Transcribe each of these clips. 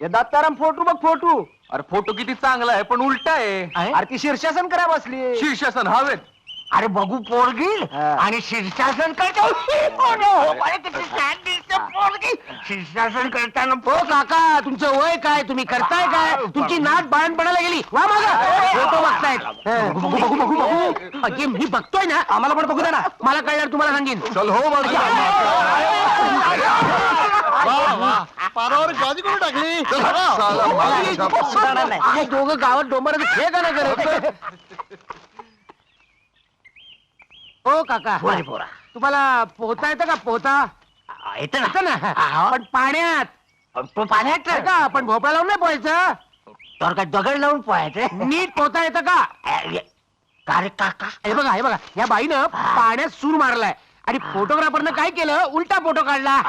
हे दत्ताराम फोटो बघ फोटो. अरे फोटो किती चांगला आहे पण उलटा आहे. अरे ती शीर्षासन करा बसली. शीर्षासन हवेत. अरे बघू पोरगी आणि शीर्षासन करतो. शीर्षासन करताना हो काका तुमचं वय काय, तुम्ही करताय काय, तुमची नाट बाळणपणाला गेली. वा माझा फोटो बघतायत. बघू बघू बघू बघू. अगे मी बघतोय ना, आम्हाला पण बघू दे ना. मला कळल्यावर तुम्हाला सांगेन. चल हो पारावर गादी करून टाकली. हे दोघं गावात डोंबराचं खेळ का नाही करत. हो काका तुम्हाला पोहता येतं का, पोहता येतं ना. येतं ना, पण पाण्यात. तो पाण्यात का आपण भोपळा लावून नाही पोहायचं, तर काय दगड लावून पोहायचं. नीट पोहता येतं का. अरे काका हे बघा या बाईनं पाण्यात सूर मारलाय आणि फोटोग्राफरनं काय केलं, उलटा फोटो काढला.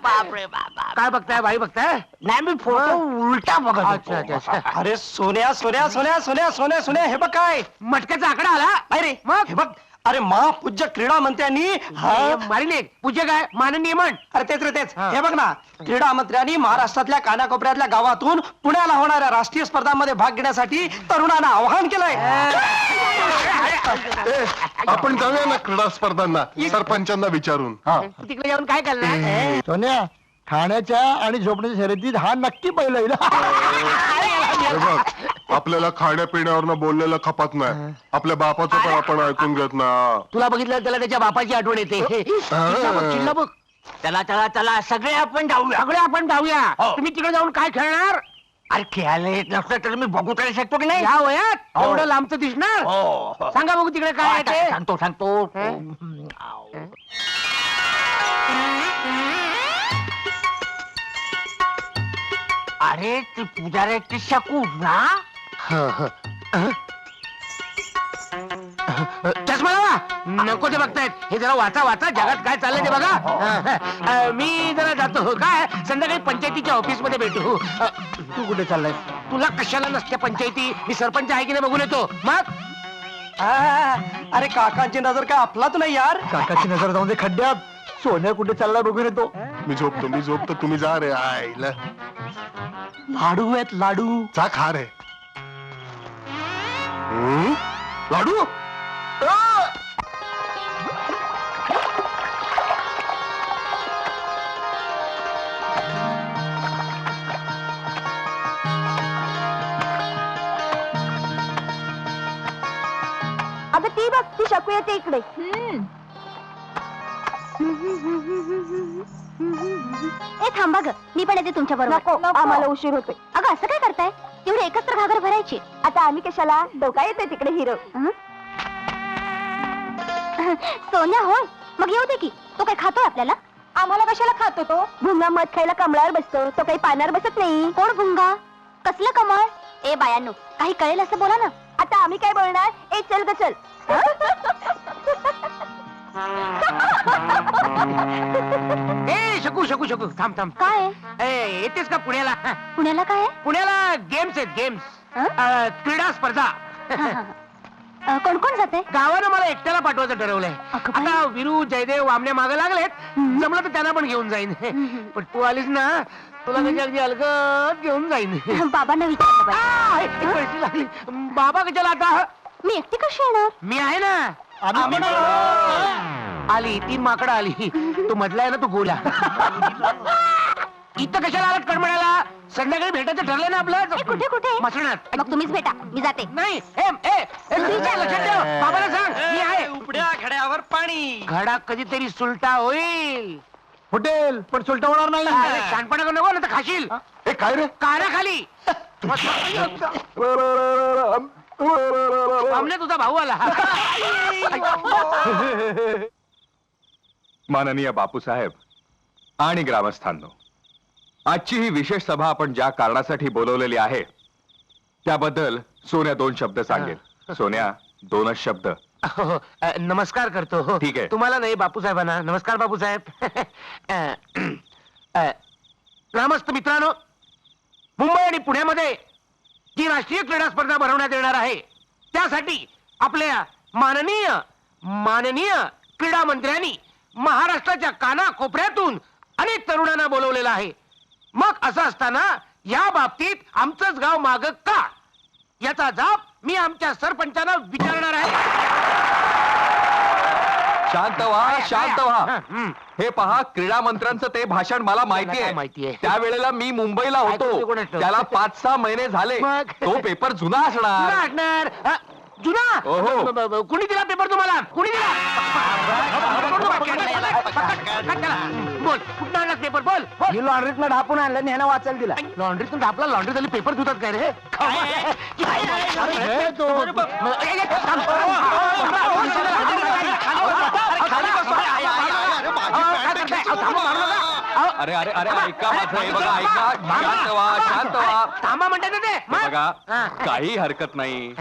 बापरे बाबा. काय बघताय बाई, बघताय. नाही मी फोटो उलटा बघत अच्छा होतो. अच्छा अच्छा. अरे सोन्या सोन्या सोन्या सोन्या सोन्या सोन्या हे बघ काय. मटक्याचा आकडा आला. अरे मग हे बघ. अरे महापूज्य क्रीडा मंत्र्यांनी मारिने पूज्य काय माननीय म्हण. अरे तेच रे तेच. हा. हे बघ ना, क्रीडा मंत्र्यांनी महाराष्ट्रातल्या कानाकोपऱ्यातल्या गावातून पुण्याला होणाऱ्या राष्ट्रीय स्पर्धांमध्ये भाग घेण्यासाठी तरुणांना आवाहन केलंय. आपण जाऊया ना क्रीडा स्पर्धांना, सरपंचांना विचारून. तिकडे जाऊन काय करणार. सोन्या, खाण्याच्या आणि झोपण्याच्या शर्यतीत हा नक्की पहिला येईल. हे बघ, आपल्याला खाण्यापिण्यावर बोललेलं खपत नाही. आपल्या बापाचं पण आपण ऐकून घेत ना. तुला बघितलं त्याला त्याच्या बापाची आठवण येते. चिल्ला बघ. चला चला चला सगळे आपण जाऊया. सगळे आपण जाऊया. हो. तुम्ही तिकडे जाऊन काय खेळणार. अरे खेळायला येत नसलं तर मी बघू तरी शकतो की नाही. या वयात हो. एवढं लांबचं दिसणार. हो. सांगा बघू तिकडे काय आहे ते. सांगतो सांगतो. अरे ती पुजाऱ्याची शकू ना. चष्मा लावा. नको ते बघतायत. हे जरा वाचा वाचा, जगात काय चाललंय ते बघा. मी जरा जातो. काय संध्याकाळी पंचायतीच्या ऑफिस मध्ये भेटू. तू कुठे चाललाय. तुला कशाला नसत्या पंचायती. मी सरपंच आहे की नाही बघून येतो. मग अरे काकांची नजर काय आपलाच नाही यार. काकाची नजर जाऊन दे खड्ड्यात. सोन्या कुठे चालला बघून येतो. मी झोपतो तुम्ही जा रे. आईला लाडू आहेत लाडू. जा खा रे. लाडू. अगं ती बघ, ती शकू येते इकडे. ए थांबा ग, मी पण येते तुमच्या बरोबर. आम्हाला उशीर होतोय. अगं असं काय करताय, तेवढे एकत्र घागर भरायची. आता आम्ही कशाला, डोका येते तिकडे हिरो. सोन्या होय, मग येऊ दे की. तो काय खातोय आपल्याला. आम्हाला कशाला खातो तो. भुंगा मध खायला कमळावर बसतो, तो काही पानावर बसत नाही. कोण भुंगा, कसलं कमळ. ए बायांनो, काही कळेल असं बोला ना. आता आम्ही काय बोलणार. ए चल ग चल. ए शकू शकू शकू थांब थांब. काय येतेस का पुण्याला. पुण्याला काय आहे? पुण्याला गेम्स आहेत गेम्स. क्रीडा स्पर्धा. कोण कोण जाते. गावानं मला एकट्याला पाठवायचं ठरवलंय. अगं बाई. आता विरू जयदेव वामने मागे लागलेत. जमलं तर त्यांना पण घेऊन जाईन. पण तू आलीस ना, तुला त्याची अगदी अलगद घेऊन जाईन. बाबांना विचारलं पाहिजे. कळशी लागली. बाबा कशाला आता. मी एकटी कशी येणार. मी आहे ना. आली 3 माकडं आली. तो मधला आहे ना, तो गोला. इथं कशाला आलात कडमड्याला. संध्याकाळी भेटायचं ठरलंय ना आपलं. कुठे कुठे. मसणात. मग तुम्हीच भेटा, मी जाते. नाही लक्षात ठेव. बाबाला सांग मी आहे. उपड्या घड्यावर पाणी. घडा कधीतरी सुलटा होईल. फुटेल पण सुलटा होणार नाही. शानपणा करू नको ना तर खाशील. हे काय रे. खाली तुझा भाऊ आला. माननीय बापूसाहेब आणि ग्रामस्थांनो, आजची ही विशेष सभा आपण ज्या कारणासाठी बोलवलेली आहे त्याबद्दल सोन्या 2 शब्द सांगेल. सोन्या 2च शब्द. नमस्कार करतो. ठीक आहे. तुम्हाला नाही बापूसाहेबांना. नमस्कार बापूसाहेब. ग्रामस्थ मित्रांनो, मुंबई आणि पुण्यामध्ये जी राष्ट्रीय क्रीडा स्पर्धा भरवण्यात येणार आहे त्यासाठी आपल्या माननीय क्रीडा मंत्र्यांनी महाराष्ट्राच्या कानाकोपऱ्यातून अनेक तरुणांना बोलवलेलं आहे. मग असं असताना या बाबतीत आमचंच गाव माग का, याचा जाब मी आमच्या सरपंचांना विचारणार आहे. शांत व्हा, शांत व्हा. हं. हे पहा, क्रीडा मंत्र्यांचं ते भाषण मला माहिती काय माहितीये? आहे. त्यावेळेला मी मुंबईला ऐकू दे होतो. कोणाचं? त्याला 5-6 महिने झाले. मग? तो पेपर जुना असणार. जुना असणार. जुना ओहो. कुणी दिला पेपर तुम्हाला? कुणी दिला? बोल, कुठं आणला पेपर? बोल बोल. मी लॉन्ड्रीतनं ढापून आणलं आणि ह्यानं वाचायला दिला. लॉन्ड्रीतून आपला लॉन्ड्री झाली पेपर धुतात काय रे? अरे अरे अरे ऐका माझं, हे बघा, ऐका. शांत व्हा, शांत व्हा. थांबा म्हणतात ना ते. हे बघा, काही हरकत नाही.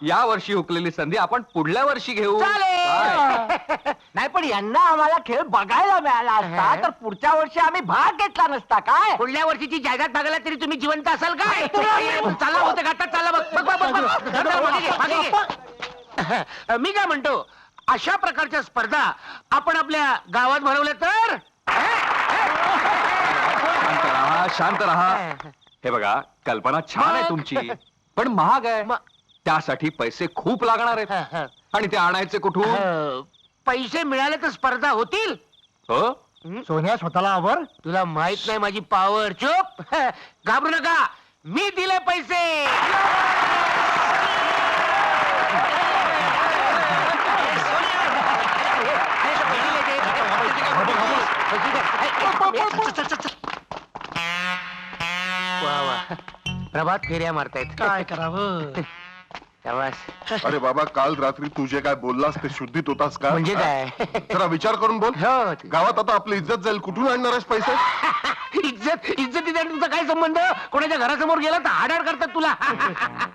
या वर्षी हुकलेली संधी आपण पुढल्या वर्षी घेऊ. काय? चालेल. नाही पण यांना आम्हाला खेळ बघायला मिळाला असता तर पुढच्या वर्षी आम्ही भाग घेतला नसता काय. पुढल्या वर्षीची जाहिरात मागायला तरी तुम्ही जिवंत असाल काय? चालला होते घाटात चालला बघ बघ बघ बघ बघ. चला, मागे घे, मागे घे. मी काय म्हणतो, अशा प्रकारच्या स्पर्धा आपण आपल्या गावात भरवल्या तर शांत राहा, शांत राहा. हे बघा, कल्पना छान आहे तुमची, पण महाग आहे. त्यासाठी पैसे खूप लागणार आहेत. आणि ते आणायचे कुठून? पैसे मिळाले तर स्पर्धा होतील. हो, सोन्या स्वतःला आवर. तुला माहित नाही माझी पावर. चुप. घाबरू नका, मी दिले पैसे. वा वा, प्रभात फेऱ्या मारतायत. काय करावं? शाबास. अरे बाबा, काल रात्री तू जे काय बोललास ते शुद्धीत होतास का? म्हणजे काय? जरा विचार करून बोल. हो. गावात आता आपली इज्जत जाईल, कुठून आणणार आहेस पैसे? इज्जतीचा तुमचा काय संबंध? कोणाच्या घरासमोर गेला तर हाडाड करतात तुला.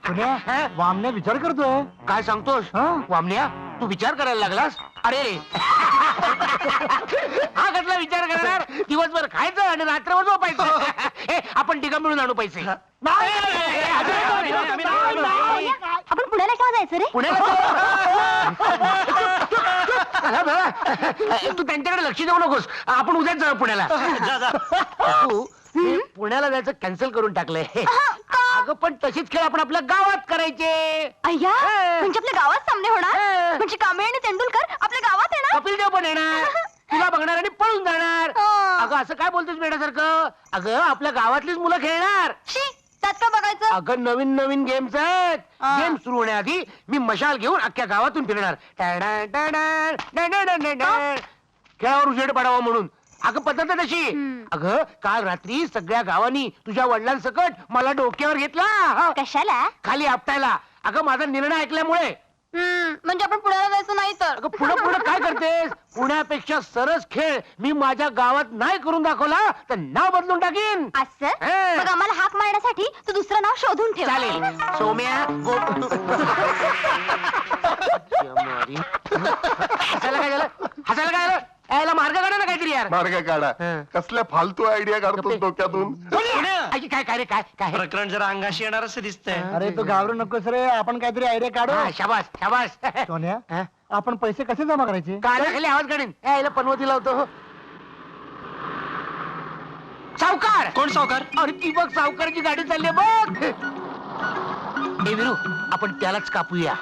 सोन्या, वामण्या विचार करतोय. काय सांगतोस वामन्या? तू विचार करायला लागलास? अरे हा कसला विचार करणार? दिवसभर खायचं आणि रात्रभर झोपायचं. आपण तिघं मिळून आणू पैसे. आपण पुण्याला केव्हा जायचं रे? पुण्याला तू त्यांच्याकडे लक्ष देऊ नकोस. आपण उद्याच जाऊ पुण्याला. तू हे पुण्याला जायचं कॅन्सल करून टाकलंय. अगं पण तशीच खेळ आपण आपल्या गावात करायचे. अय्या, म्हणजे आपल्या गावात सामने होणार? म्हणजे कांबळे आणि तेंडुलकर आपल्या गावात येणार? कपिल देव पण येणार. तुला बघणार आणि पळून जाणार. अगं असं काय बोलतोस बेटासारखं? अगं आपल्या गावातलीच मुलं खेळणार. शी, त्यात काय बघायचं? अगं नवीन नवीन गेम्स आहेत. गेम सुरू होण्याआधी मी मशाल घेऊन अख्ख्या गावातून फिरणार. खेळावर उजेड पडावा म्हणून. अगं पद्धत आहे तशी. अगं काल रात्री सगळ्या गावांनी तुझ्या वडिलांसकट मला डोक्यावर घेतला. कशाला? खाली आपटायला. अगं माझा निर्णय ऐकल्यामुळे. म्हणजे आपण पुण्याला जायचं नाही तर? अगं पुढं पुढं काय करतेस? पुण्यापेक्षा सरस खेळ मी माझ्या गावात नाही करून दाखवला तर नाव बदलून टाकीन. असं? हे. मग आम्हाला हाक मारण्यासाठी तू दुसरं नाव शोधून ठेव. चालेल. सोम्या हसायला काय झालं? हसायला काय झालं? यायला मार्ग काढा ना काहीतरी यार. मार्ग काढा. कसल्या फालतू आयडिया काढतोस डोक्यातून? काय काय रे काय काय? प्रकरण जरा अंगाशी येणार असं दिसतंय. अरे तू घाबरू नकोस रे, आपण काहीतरी आयडिया काढू. हा, शाबास शाबास. सोन्या, हा? आपण पैसे कसे जमा करायचे? कानाखाली आवाज काढीन. यायला पनवतीला होतो. सावकार. कोण सावकार? अरे ती बघ, सावकारची गाडी चालली बघ. ए विरू, आपण त्यालाच कापूया.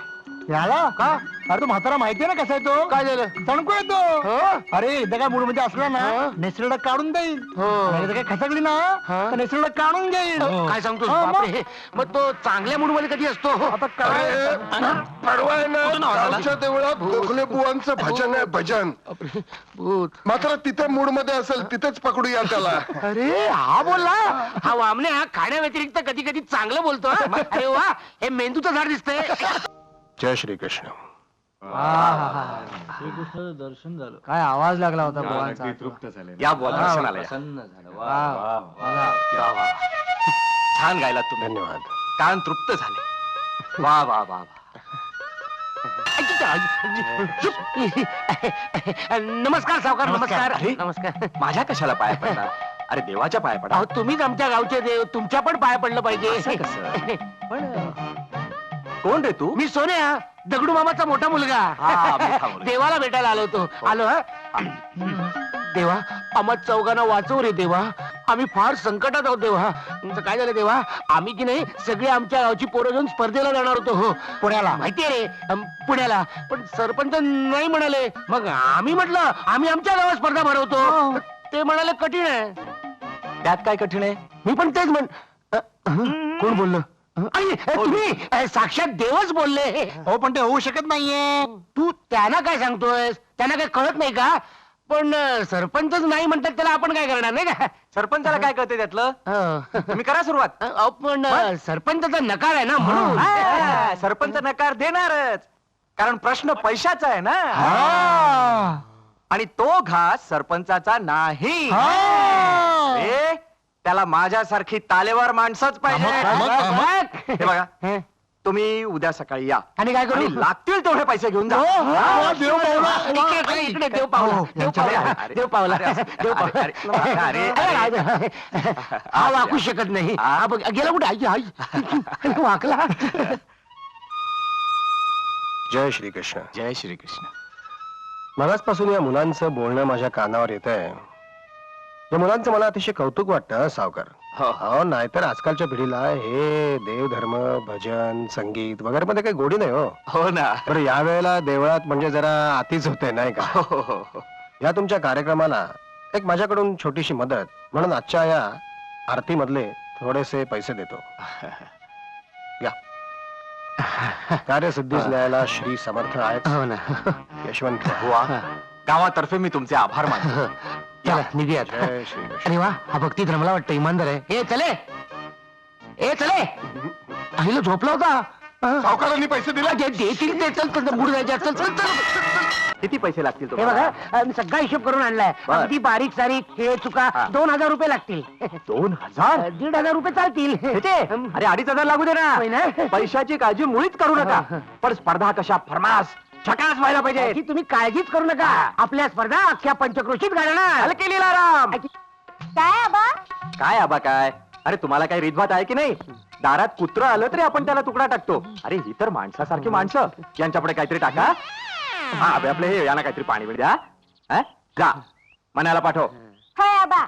याला का? अरे तो म्हातारा माहितीये ना कसा आहे तो? काय झालं? तणको येतो. अरे एकदा काय मूड मध्ये असला ना, नेसरडा काढून देईल. आणि एकदा काय खसकली ना, तर नेसरडा काढून घेईल. काय सांगतो? हा, मग? बापरे. मग तो चांगल्या मूड मध्ये कधी असतो? आता काय? पडवाय ना, गावच्या देवळात गोखले बुवांचं भजन आहे, भजन. भूत. मात्र तिथे मूड मध्ये असेल तिथेच पकडूया त्याला. अरे हा बोलला. हा वामण्या खाण्या व्यतिरिक्त कधी कधी चांगलं बोलतो. हा. अरे वा, हे मेंदूचं झाड दिसतंय. जय श्री कृष्ण. दर्शन झालं. काय आवाज लागला होता बुवांचा. या बोला, दर्शनाला या. छान गायलात तुम्ही. धन्यवाद. कान तृप्त झाले. वा वा वा वा. नमस्कार सावकार. नमस्कार. अरे. नमस्कार. माझ्या कशाला पाया पडणार? अरे देवाच्या पाया पडा. अहो तुम्हीच आमच्या गावचे देव, तुमच्या पण पाया पडलं असं पाहिजे. कसं? पण कोण रे तू? मी सोन्या, दगडू मामाचा मोठा मुलगा. हा, मोठा मुलगा. देवाला भेटायला आलो होतो. आलो. हा देवा, आम्हा चौघांना वाचव रे देवा. आम्ही फार संकटात आहोत देवा. तुमचं काय झालं देवा? आम्ही की नाही सगळे आमच्या गावची पोरं घेऊन स्पर्धेला जाणार होतो. हो पुण्याला, माहितीये रे, पुण्याला. पण सरपंच नाही म्हणाले. मग आम्ही म्हटलं आम्ही आमच्या गावात स्पर्धा भरवतो. ते म्हणाले कठीण आहे. त्यात काय कठीण आहे? मी पण तेच कोण बोललं? तुम्ही साक्षात देवच बोलले. हो पण ते होऊ शकत नाहीये. तू त्यांना काय सांगतोयस? त्यांना काय कळत नाही का? पण सरपंचच नाही म्हणतात, त्याला आपण काय करणार, नाही का? सरपंचाला काय कळतंय त्यातलं? तुम्ही करा सुरुवात. पण सरपंचाचा नकार आहे ना, म्हणून. सरपंच नकार देणारच, कारण प्रश्न पैशाचा आहे ना. आणि तो घास सरपंचाचा नाही. ए, त्याला माझ्यासारखी तालेवार माणसंच पाहिजे. हे बघा, तुम्ही उद्या सकाळी या आणि काय करू? आणि लागतील तेवढे पैसे घेऊन जा. इकडे देव पावला, देव पावला, देव पावला, देव पावला. हा वाकू शकत नाही. हा बघ, गेला कुठे? आई आई वाकला. जय श्रीकृष्ण. जय श्रीकृष्ण. मगाचपासून या मुलांचं बोलणं माझ्या कानावर येत आहे. या मुलांचं मला अतिशय कौतुक वाटतं सावकार. हो, नाहीतर आजकालच्या पिढीला हे देवधर्म, भजन, संगीत वगैरे मध्ये काही गोडी नाही. हो ना. बरं, यावेळेला देवळात म्हणजे जरा आतीच होते, नाही का? या तुमच्या कार्यक्रमाला एक माझ्याकडून छोटीशी मदत म्हणून आजच्या या आरती मधले थोडेसे पैसे देतो. या. कार्यसिद्धीस न्यायला श्री समर्थ आहेत. हो ना. यशवंत. गावातर्फे मी तुमचे आभार मानतो. चला निघूयात. जय श्रीकृष्ण. अरे वा, हा भक्ती धर्मला वाटतं इमानदार आहे. ए चले, ए चले. आईला झोपला होता. सावकारांनी पैसे दिले. देतील ते. चल चल, मूड जायचे. चल चल चल. किती पैसे लागतील हे तुम्हाला? बघा, मी सगळा हिशोब करून आणलाय. बर. अगदी बारीक सारीक हे चुका 2,000 रुपये लागतील. 2,000? 1,500 रुपये चालतील. अरे 2,500 लागू दे होय ना. ना? पैशाची काळजी मुळीच करू नका. पण स्पर्धा कशा फरमास छकास व्हायला पाहिजे. याची तुम्ही काळजीच करू नका. आपल्या स्पर्धा अख्ख्या पंचक्रोशीत गाडणार. हलके लीलाराम. काय आबा? काय आबा काय? अरे तुम्हाला काही रीतभात आहे की नाही? दारात कुत्र आलं तरी आपण त्याला तुकडा टाकतो. अरे ही तर माणसासारखी माणसं. यांच्यापुढे काहीतरी टाका. हा अबे, आपले हे यांना काहीतरी पाणी मिळ द्या. जा, मनाला पाठव. काय आबा?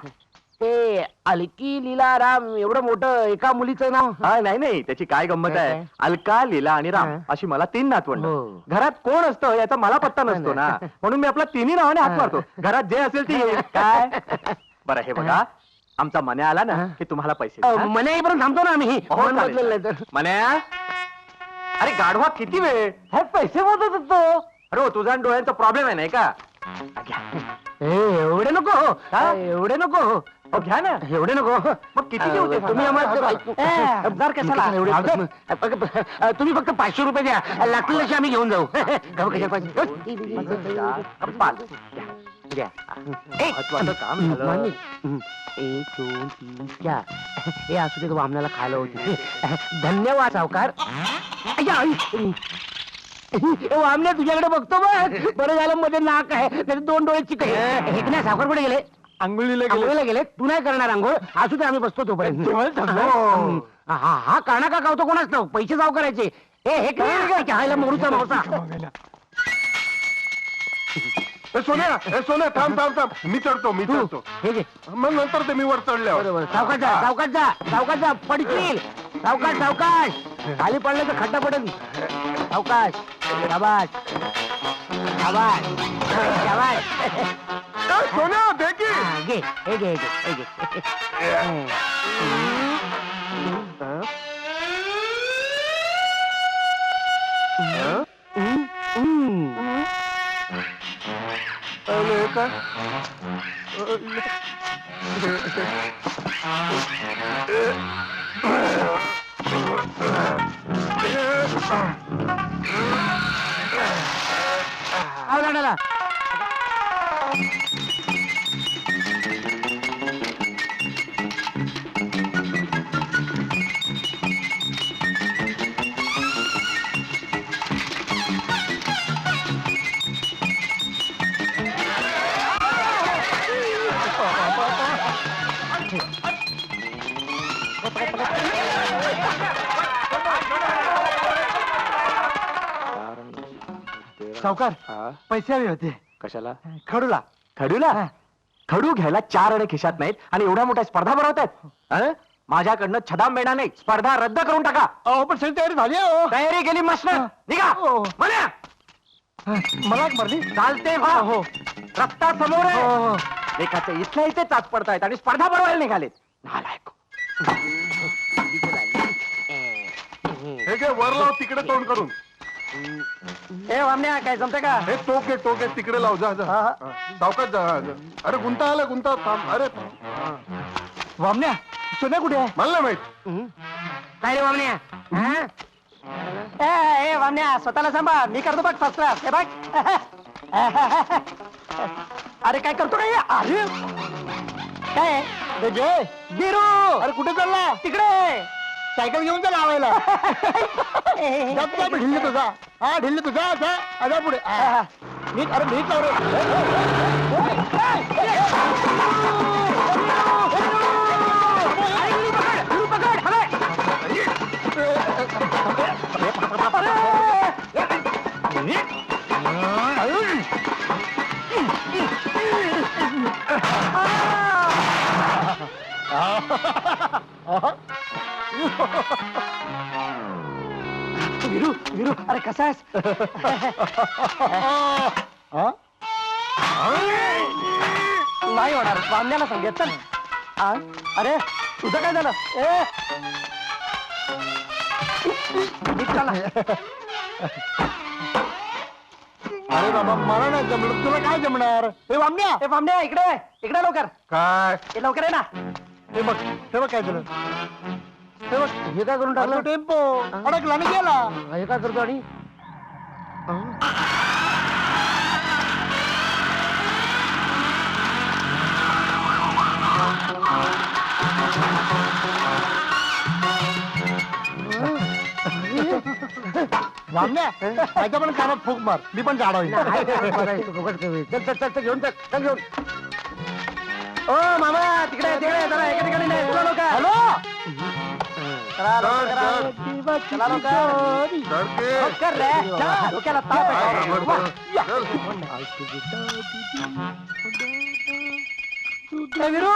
ते अलकी लीलाराम एवढं मोठं एका मुलीचं नाव. हा नाही नाही, त्याची काय गंमत आहे. काय? अलका, लीला आणि राम अशी मला 3 नातवंड. हो. घरात कोण असतं याचा मला पत्ता नसतो ना. म्हणून मी आपला 3 नावाने हात मारतो. घरात जे असेल ते येईल. काय बरं, हे बघा, आमचा मन्या आला ना की तुम्हाला पैसे द्या. मने येईपर्यंत थांबतो ना आम्ही. हो, मन चालेल. बदललं नाही तर. मन्या, अरे गाढवा किती वेळ? हे पैसे मोजत होतो. अरे हो, तुझा आणि डोळ्यांचा प्रॉब्लेम आहे नाही का? एवढे नको. हा? एवढे नको. हो, घ्या ना. एवढे नको. मग किती घेऊ ते? तुम्ही आम्हाला हजार कशाला? तुम्ही फक्त 500 रुपये द्या. लागतील तसे आम्ही घेऊन जाऊ. गाव कशा पाहिजे? कपाल. द्या. महत्वाचं काम झालं. 1 2 3 4. हे असू दे, वामनाला खायला होती. धन्यवाद सावकार. वामने तुझ्याकडे बघतो बघ. बरं झालं मध्ये नाक आहे, त्याचे 2 डोळे चिक आहे. हे नाही, सावकार कुठे गेले? आंघोळीला गेले. तू नाही करणार आंघोळ? असू दे, आम्ही बसतो तोपर्यंत. हा काना का कावतो कोणाच ठाऊक. पैसे साव करायचे. हे मोरूचा मावसा. सोन्या सोन्या, थांब थांब थांब. मी चढतो. हे घे. मग नंतर ते मी वर चढल्यावर. बरोबर. सावकाश जा, सावकाश जा, सावकाश जा. पडतील. सावकाश सावकाश. खाली पडलं तर खड्डा पडेल. सावकाश. शाबास शाबास शाबास. सोन्या दे की. घे. हे घे, हे घे, हे घे. आवला. सावकार, पैसे हवे होते. कशाला? खडूला. खडूला? खडू घ्यायला 4 अणे खिशात नाहीत आणि एवढ्या मोठ्या स्पर्धा भरवतायत. माझ्याकडनं छदाम मिळणार नाही. स्पर्धा रद्द करून टाका. अहो पण सगळी तयारी झाली आहे, हो. तयारी केली मस्त. निघा. हो. म्हणा. मला मारली चालते व्हा. हो. रस्ता समोर आहे. हो. एकाच्या इथल्या इथे चाच पडतायत आणि स्पर्धा भरवायला निघालेत. नालायक. हे घे वर लाव तिकडे तोंड करून. ए वामण्या काय जमते का? हे टोक आहे तिकडे लाव. जा सावकाश जा. हा, जा. अरे गुंता आला गुंता थांब. अरे वामण्या सोन्या कुठे आहे? मला नाही माहित. काय रे वामण्या हा? ए वामण्या स्वतःला सांभाळ. मी करतो बघ फर्स्ट क्लास. हे बघ. अरे काय करतो काय? अरे काय जय गिरू अरे कुठे चालला? तिकडे सायकल घेऊन जा लावायला. ढिल्ली तुझा. हा ढिल्ली तुझा. अजा पुढे नीट. अरे नीट लाव रे. गिरू गिरू अरे कसा आहेस? नाही होणार. वामण्याला सांगेत चल. अरे तुझं काय झालं? नीट चाला. अरे बाबा मला नाही जमलं, तुला काय जमणार? हे वामण्या ए वामण्या इकडे इकडे लवकर. काय ए लवकर आहे ना. हे बघ काय झालं. हे बघ, हे काय करून आपला टाकलं टेम्पो अडकला आणि गेला. हे काय करतो आणि वामण्या माझ्या पण कानात फूक मार. मी पण झाड होईल. चल चल चल चल, घेऊन चल चल घेऊन. ओ मामा तिकडे तिकडे जरा एका ठिकाणी नाही. चला लवकर. हॅलो चला लवकर करा. चला लवकर. सरके. लवकर रे. चला, डोक्याला ताप आहे. बरं, बरं. चल. ए, वीरू.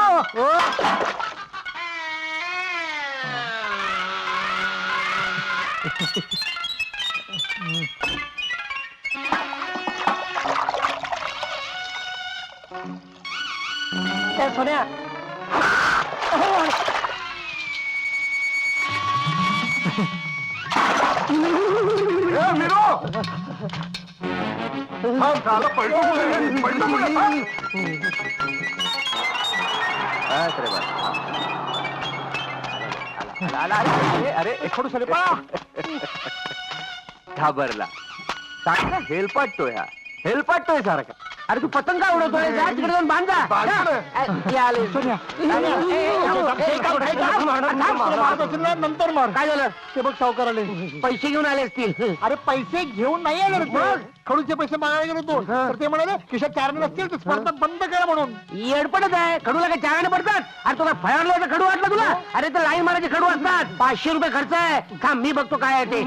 ए, सोन्या ए, मीरो. थांब, झालं, पळतो कुठे? पळतो कुठे? थांब. अरे एकडू सरे पळा. घाबरला. चांगला हेलपाटतोय हा. हेलपाटतोय सारखा. अरे तू पतंग का उडवतोय? जा तिकडे जाऊन बांध जा. बांधलं. हे आले सोन्या नंतर मार. काय झालं? ते बघ सावकार आले. पैसे घेऊन आले असतील. अरे पैसे घेऊन नाही आले रे ते. खडूचे पैसे मागायला गेलो तो तर ते म्हणाले खिशात 4 आणे नसतील तर स्पर्धा बंद करा म्हणून. येडपडच आहे. खडूला काय चागाने पडतात? अरे तुला फळांचा खडू वाटला तुला? अरे तर लाईन मारायचे खडू असतात. 500 रुपये खर्च आहे. थांब मी बघतो काय आहे ते.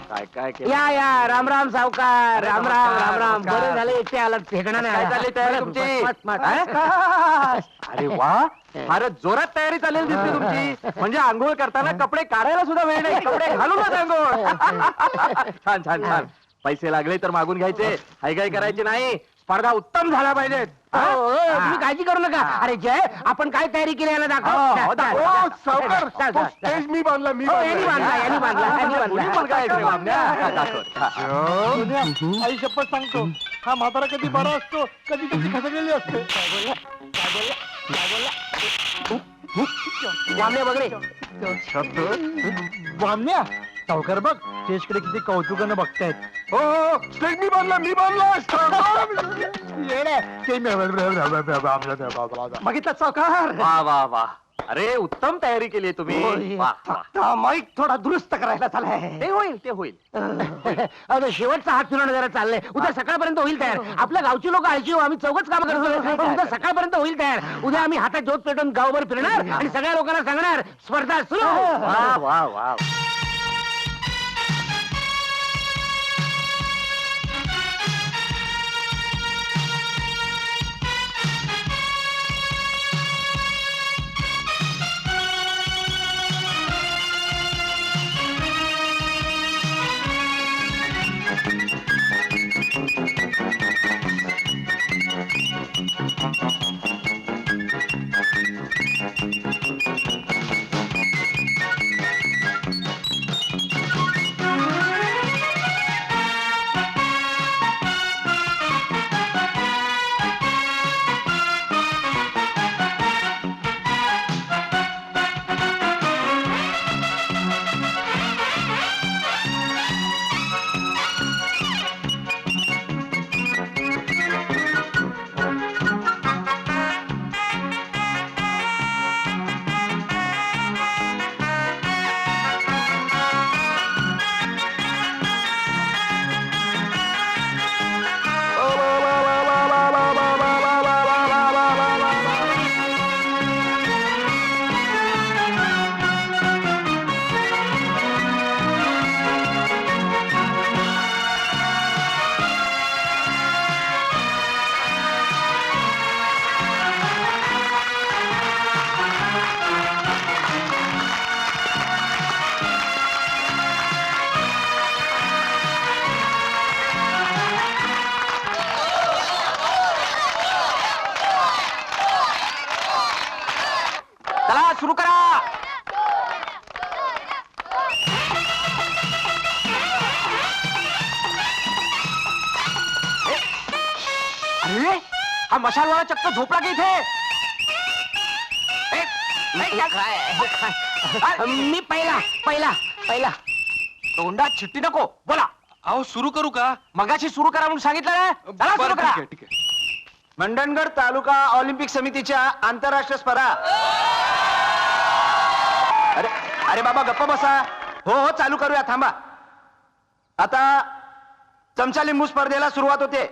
काय काय केलं? या या राम राम सावकार. राम राम राम राम. बरं झालं एकटे आलात. ठिकाणा नाही काय आला. चालली तयारी तुमची? Smart, smart. हा? अरे वा फारच जोरात तयारी चालेल दिसते तुमची. म्हणजे आंघोळ करताना कपडे काढायला सुद्धा वेळ नाही. कपडे घालूनच आंघोळ. छान छान छान. पैसे लागले तर मागून घ्यायचे. हायगाई करायची नाही. स्पर्धा उत्तम झाल्या पाहिजेत. तुम्ही काळजी करू नका. अरे जय आपण काय तयारी केली याला दाखव. ओ, सावकार, तो स्टेज मी बांधला. यांनी बांधला यांनी बांधला यांनी मुली पण काय इकडे बांधला. वामण्या? दाखव. हा. सोन्या, आई शपथ सांगतो हा म्हातारा कधी बरा असतो कधी त्याची खसकलेली असते. वामने बघ रे. वामण्या सावकार बघ स्टेजकडे किती कौतुकानं बघतायत. हो स्टेज मी बांधला. बघितलं सावकार. वा वा वा. अरे उत्तम तयारी केली आहे तुम्ही. वा, वा. माईक थोडा दुरुस्त करायला चाललाय. ते होईल ते होईल. अरे शेवटचा हात फिरवणं जरा चाललंय. उद्या सकाळपर्यंत होईल तयार. आपल्या गावची लोक आळशी हो. आम्ही चौघच काम करतो. पण उद्या सकाळपर्यंत होईल तयार. उद्या आम्ही हातात ज्योत पेटून गावभर फिरणार आणि सगळ्या लोकांना सांगणार स्पर्धा सुरू. वा वा वा. चला सुरू करा. अरे हा मशालवाला चक्क झोपला की इथे. मी पहिला पहिला पहिला. तोंडात चिट्टी नको बोला. अहो सुरू करू का? मगाशी सुरू करा म्हणून सांगितलं ना. चला सुरू करा. ठीक आहे. मंडणगड तालुका ऑलिम्पिक समितीच्या आंतरराष्ट्रीय स्पर्धा. अरे अरे बाबा गप्पा बसा. हो हो चालू करूया थांबा. आता चमचा लिंबू स्पर्धेला सुरुवात होते.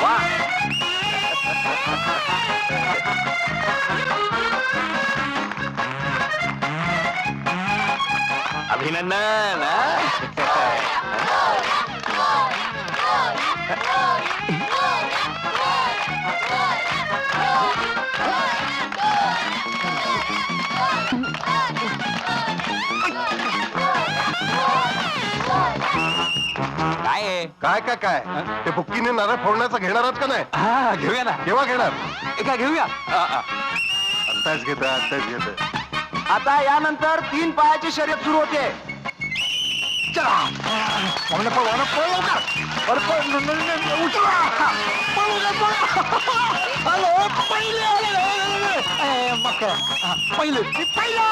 वा. अभिनंदन. काय काय काय काय ते बुक्कीने नारळ फोडण्याचं घेणार आहात का नाही? हा घेऊया ना. केव्हा घेणार? एका घेऊया. आत्ताच घेत आत्ताच घेत. आता यानंतर 3 पायाची शर्यत सुरू होते. पहिले पहिला.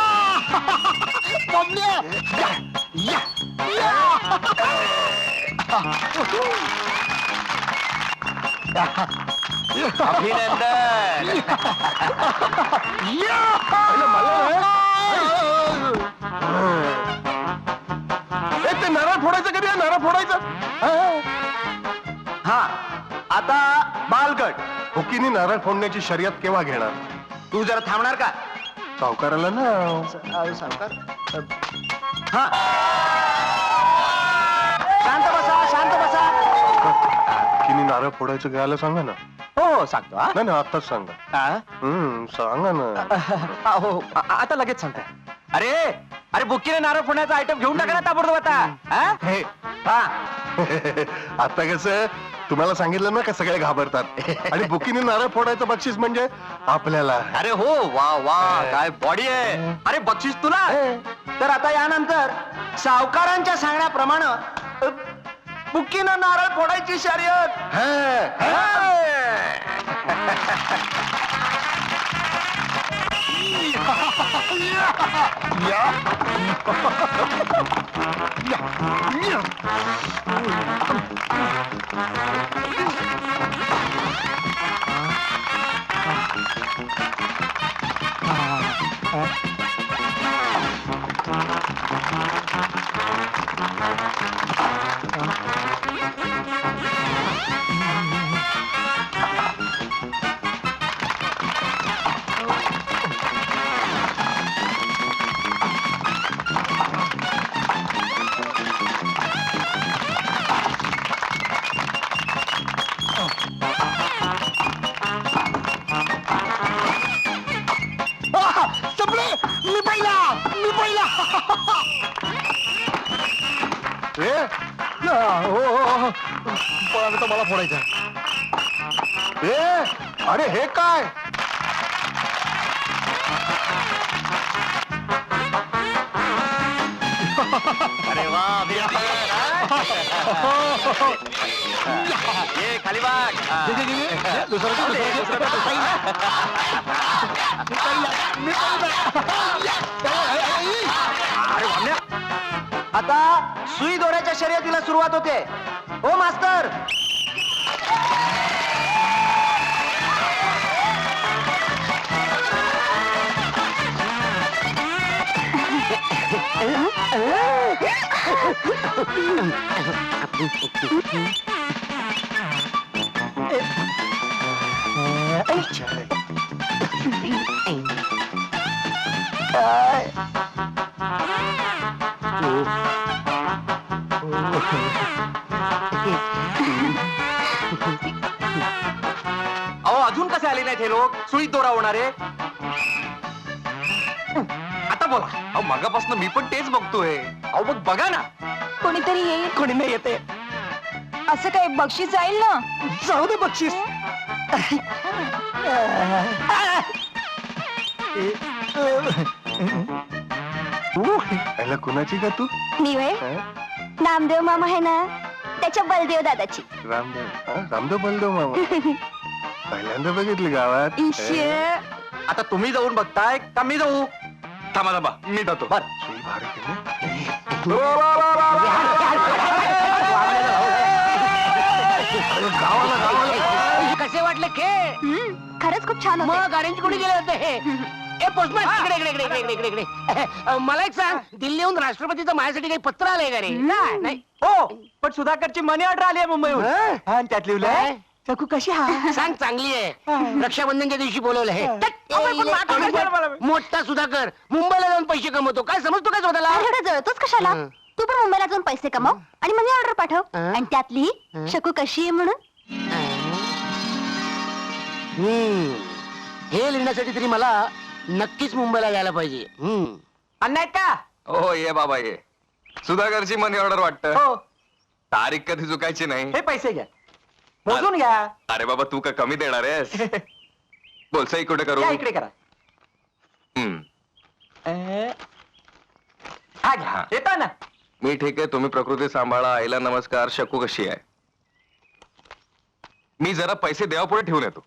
अभिनंदन. ते नारळ फोडायचं कधी आहे? नारळ फोडायचं हा आता बालगट. बुक्कीने नारळ फोडण्याची शर्यत केव्हा घेणार? तू जरा थांबणार का? सावकाराला ना. हा शांत बसा शांत बसा. बुक्कीने नारळ फोडायचं घ्यायला सांगा ना. हो सांगतो. हा नाही ना आत्ताच सांगा. सांगा ना. हो आता लगेच सांगताय. अरे अरे बुक्कीने नारळ फोडण्याचा आयटम घेऊन टाका ना ताबडतोब आता. हा? हे, हा. आता कसं तुम्हाला सांगितलं ना का सगळे घाबरतात आणि बुकीने नारळ फोडायचं बक्षीस म्हणजे आपल्याला. अरे हो वा वा काय बॉडी आहे. अरे बक्षीस तुला. तर आता यानंतर सावकारांच्या सांगण्याप्रमाणे बुक्कीनं नारळ फोडायची शर्यत. मी पहिला मी पहिला. पण आता मला फोडायचं. अरे हे काय? अरे वा ये खाली बाग. आता सुई दोऱ्याच्या शर्यतीला सुरुवात होते. हो मास्तर. अहो अजून कसे आले नाहीत हे लोक. सुईत दोरा होणारे. आता बोला. अहो मगापासून मी पण तेच बघतोय. अहो मग बघा ना. तो कोणीतरी येईल. कोणी नाही येते. असं काय बक्षीस जाईल ना. जाऊ दे बक्षीस. याला कुणाची का तू मी वे नामदेव मामा आहे ना त्याच्या बलदेव दादाची. रामदेव रामदेव बलदेव मामा पहिल्यांदा बघितली गावात. आता तुम्ही जाऊन बघताय का मी जाऊ? थांबा थांबा मी जातो. बर. सुई भारी केली. कसे वाटले खेळ? खरंच खूप छान होते. मग अरेंज कोणी केले होते हे? ए पोस्टमॅन इकडे इकडे इकडे इकडे इकडे इकडे मला एक सांग, दिल्लीहून राष्ट्रपतीचं माझ्यासाठी काही पत्र आलंय का रे? नाही. हो पण सुधाकरची मनी ऑर्डर आली आहे मुंबईहून. आणि त्यात लिहिलंय काय? चकू कशी हा. सांग चांगली आहे. रक्षाबंधनच्या दिवशी बोलवलं हे. मोठा सुधाकर मुंबईला जाऊन पैसे कमवतो. काय समजतो काय स्वतःला? एवढं जळतोच कशाला. तू पण मुंबईला जाऊन पैसे कमाव आणि मनी ऑर्डर पाठव. हं? आणि त्यातली शकू कशी आहे म्हणून. हे लिहिण्यासाठी तरी मला नक्कीच मुंबईला जायला पाहिजे. अण्णा आहेत का? हो ये बाबा ये. सुधाकरची मनी ऑर्डर वाटतं. हो. तारीख कधी चुकायची नाही. हे पैसे घ्या मोजून घ्या. अरे बाबा तू का कमी देणार आहेस? बोल सही कुठे करू? या इकडे करा. हम्म. हा घ्या. हा. येता ना. मी ठीक आहे. तुम्ही प्रकृती सांभाळा. आईला नमस्कार. शकू कशी आहे? मी जरा पैसे देवापुढे ठेवून येतो.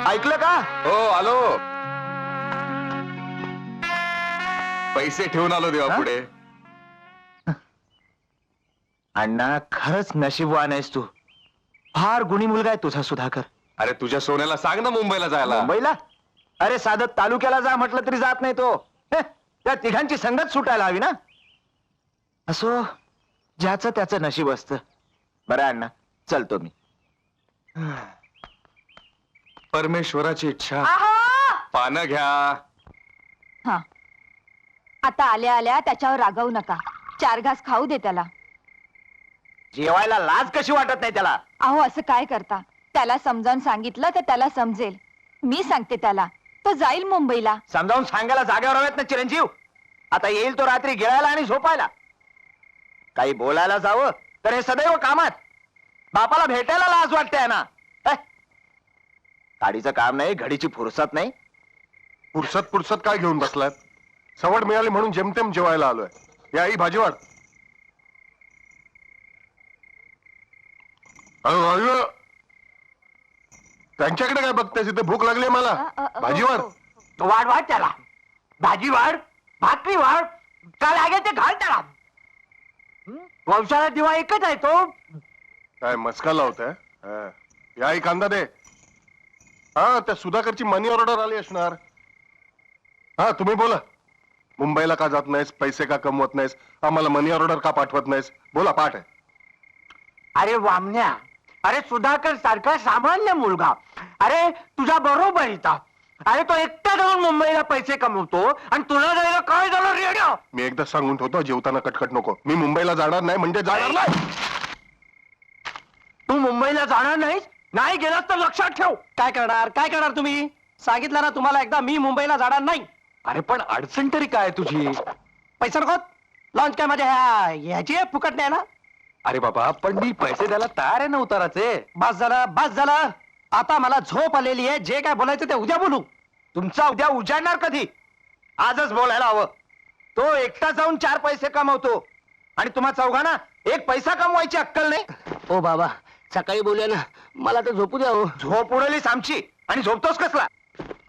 ऐकलं का? हो आलो. पैसे ठेवून आलो देवापुढे. अण्णा खरंच नशीबवान आहेस तू. फार गुणी मुलगा आहे तुझा सुधाकर. अरे तुझ्या सोन्याला सांग ना मुंबईला जायला. मुंबईला? अरे साधं तालुक्याला जा म्हटलं तरी जात नाही तो. त्या तिघांची संगत सुटायला हवी ना. असो ज्याचं त्याचं नशीब असतं. बरं अण्णा चलतो मी. परमेश्वराची इच्छा. पानं घ्या. हा आता आल्या आल्या त्याच्यावर रागवू नका. 4 घास खाऊ दे त्याला. जेवायला लाज कशी वाटत नाही त्याला? अहो असं काय करता. त्याला समजावून सांगितलं तर त्याला समजेल. मी सांगते त्याला. तो जाईल मुंबईला. समजावून सांगायला जागेवर हवेत ना चिरंजीव. आता येईल तो रात्री गिळायला आणि झोपायला. काही बोलायला जावं तर हे सदैव कामात. बापाला भेटायला लाज वाटते ना. गाडीचं काम नाही, घडीची फुरसत नाही. पुरसत काय घेऊन बसलात? सवड मिळाली म्हणून जेमतेम जेवायला आलोय. या आई भाजी वाढ. अयो, त्यांच्याकडे काय बघतेस? इथे भूक लागली मला. भाजी वाढ. वाढ वाढ त्याला. भाजी वाढ, भाकरी वाढ, काय लागेल ते घाल त्याला. वंशाला दिवा एकच आहे तो. काय मस्का लावताय? या आई कांदा दे. हा त्या सुधाकरची मनी ऑर्डर आली असणार. हा तुम्ही बोला. मुंबईला का जात नाहीस? पैसे का कमवत नाहीस? आम्हाला मनी ऑर्डर का पाठवत नाहीस? बोला, पाठ आहे. अरे वामन्या, अरे सुधाकर सारखा सामान्य मुलगा. अरे तुझा बरोबर इथं. अरे तो एकटा जाऊन मुंबईला पैसे कमवतो आणि तुला जायला काय झालं रेड्या? मी एकदा सांगून ठेवतो, जेवताना कटकट नको. मी मुंबईला जाणार नाही म्हणजे जाणार नाही. तू मुंबईला जाणार नाहीस? नाही गेलास तर लक्षात ठेव. काय करणार तुम्ही? सांगितलं ना तुम्हाला एकदा, मी मुंबईला जाणार नाही. अरे पण अडचण तरी काय तुझी? पैसा नको. लॉन्च काय माझ्या ह्याची आहे, फुकट नाही ना. अरे बाबा पण मी पैसे द्यायला तयार आहे ना उताराचे. बस झालं. आता मला झोप आलेली आहे. जे काय बोलायचं ते उद्या बोलू. तुमचा उद्या उजाडणार कधी? आजच बोलायला हवं. तो एकटा जाऊन 4 पैसे कमवतो आणि तुम्हा चौघांना 1 पैसा कमवायची अक्कल नाही. ओ बाबा सकाळी बोलूया ना. मला तर झोपू द्या हो. झोप उडवलीस आमची आणि झोपतोस कसला?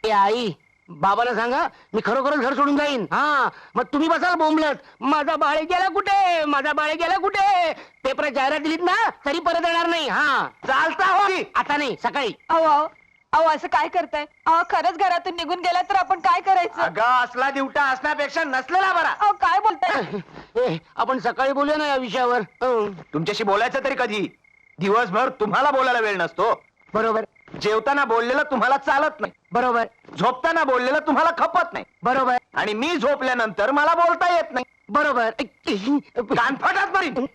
ए आई बाबाला सांगा मी खरोखरच घर सोडून जाईन. हा मग तुम्ही बसाल बोंबलत. माझा बाळे गेला कुठे? माझा बाळे गेला कुठे? पेपरात जाहिरात दिलीत ना तरी परत येणार नाही. हा चालता हो. आता नाही, सकाळी. अहो असं काय करताय? अहो खरंच घरातून निघून गेला तर आपण काय करायचं? अगं असला दिवटा असण्यापेक्षा नसलेला बरा. अहो काय बोलताय? ए आपण सकाळी बोलूया ना या विषयावर. तुमच्याशी बोलायचं तरी कधी? दिवसभर तुम्हाला बोलायला वेळ नसतो. बरोबर जेवताना बोललेलं तुम्हाला चालत नाही. बरोबर झोपताना बोललेलं तुम्हाला खपत नाही. बरोबर आणि मी झोपल्यानंतर मला बोलता येत नाही. बरोबर. कानफटात मारीन.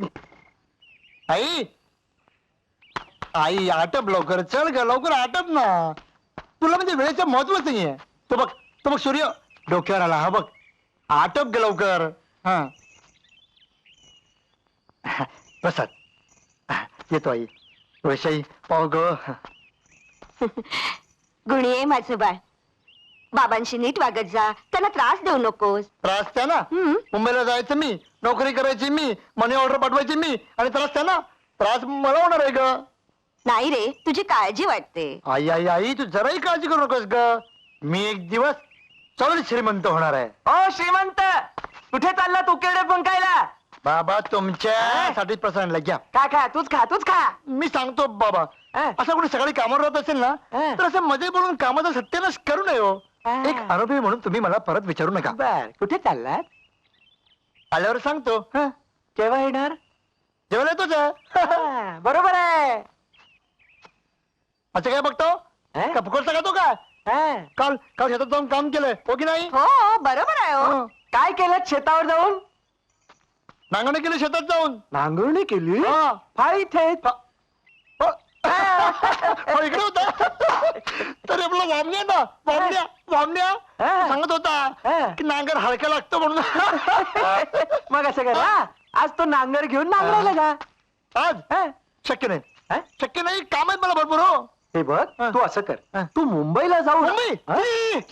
आई आटप लवकर. चल ग लवकर आटप ना. तुला म्हणजे वेळेचं महत्वच नाहीये. तो बघ सूर्य डोक्यावर आला. हा बघ आटप ग लवकर. हा प्रसाद येतो आई. वैशाई पाव ग. गुणी आहे माझं बाळ. बाबांशी नीट वागत जा, त्यांना त्रास देऊ नकोस. त्रास त्यांना. हम्म. मुंबईला जायचं मी, नोकरी करायची मी, मनी ऑर्डर पाठवायची मी, आणि त्रास त्यांना. त्रास मला होणार आहे ग. नाही रे, तुझी काळजी वाटते. आई आई आई तू जराही काळजी करू नकोस ग. मी एक दिवस चढ श्रीमंत होणार आहे. ओ श्रीमंत, कुठे चालला तू केवढे पंकायला? बाबा तुमच्यासाठी प्रसाद घ्या. खा तूच खा. मी सांगतो बाबा, असं कुठे सकाळी कामावर राहत असेल ना, तर असं मध्ये बोलून कामाचा सत्यानाश करू नये हो. एक अनुभवी म्हणून तुम्ही मला परत विचारू नका. बर, कुठे चाललात? आल्यावर सांगतो. केव्हा येणार? जेवण येतोच आहे. बरोबर आहे. असं काय बघतो का फुकटचा खातो का? काल काल शेतात जाऊन काम केलंय हो की नाही? हो बरोबर आहे हो. काय केलं शेतावर जाऊन? नांगरणी केली शेतात जाऊन. नांगरणी केली? हा. फार इथे हो, इकडे होता. तर आपला वामण्या ना वामण्या सांगत होता की नांगर हलका लागतो म्हणून. मग असं कर, आज तो नांगर घेऊन नांगरायला जा. आज शक्य नाही. शक्य नाही, काम आहेत मला भरपूर हो. हे बघ, तू असं कर, तू मुंबईला जाऊ ना. मुंबई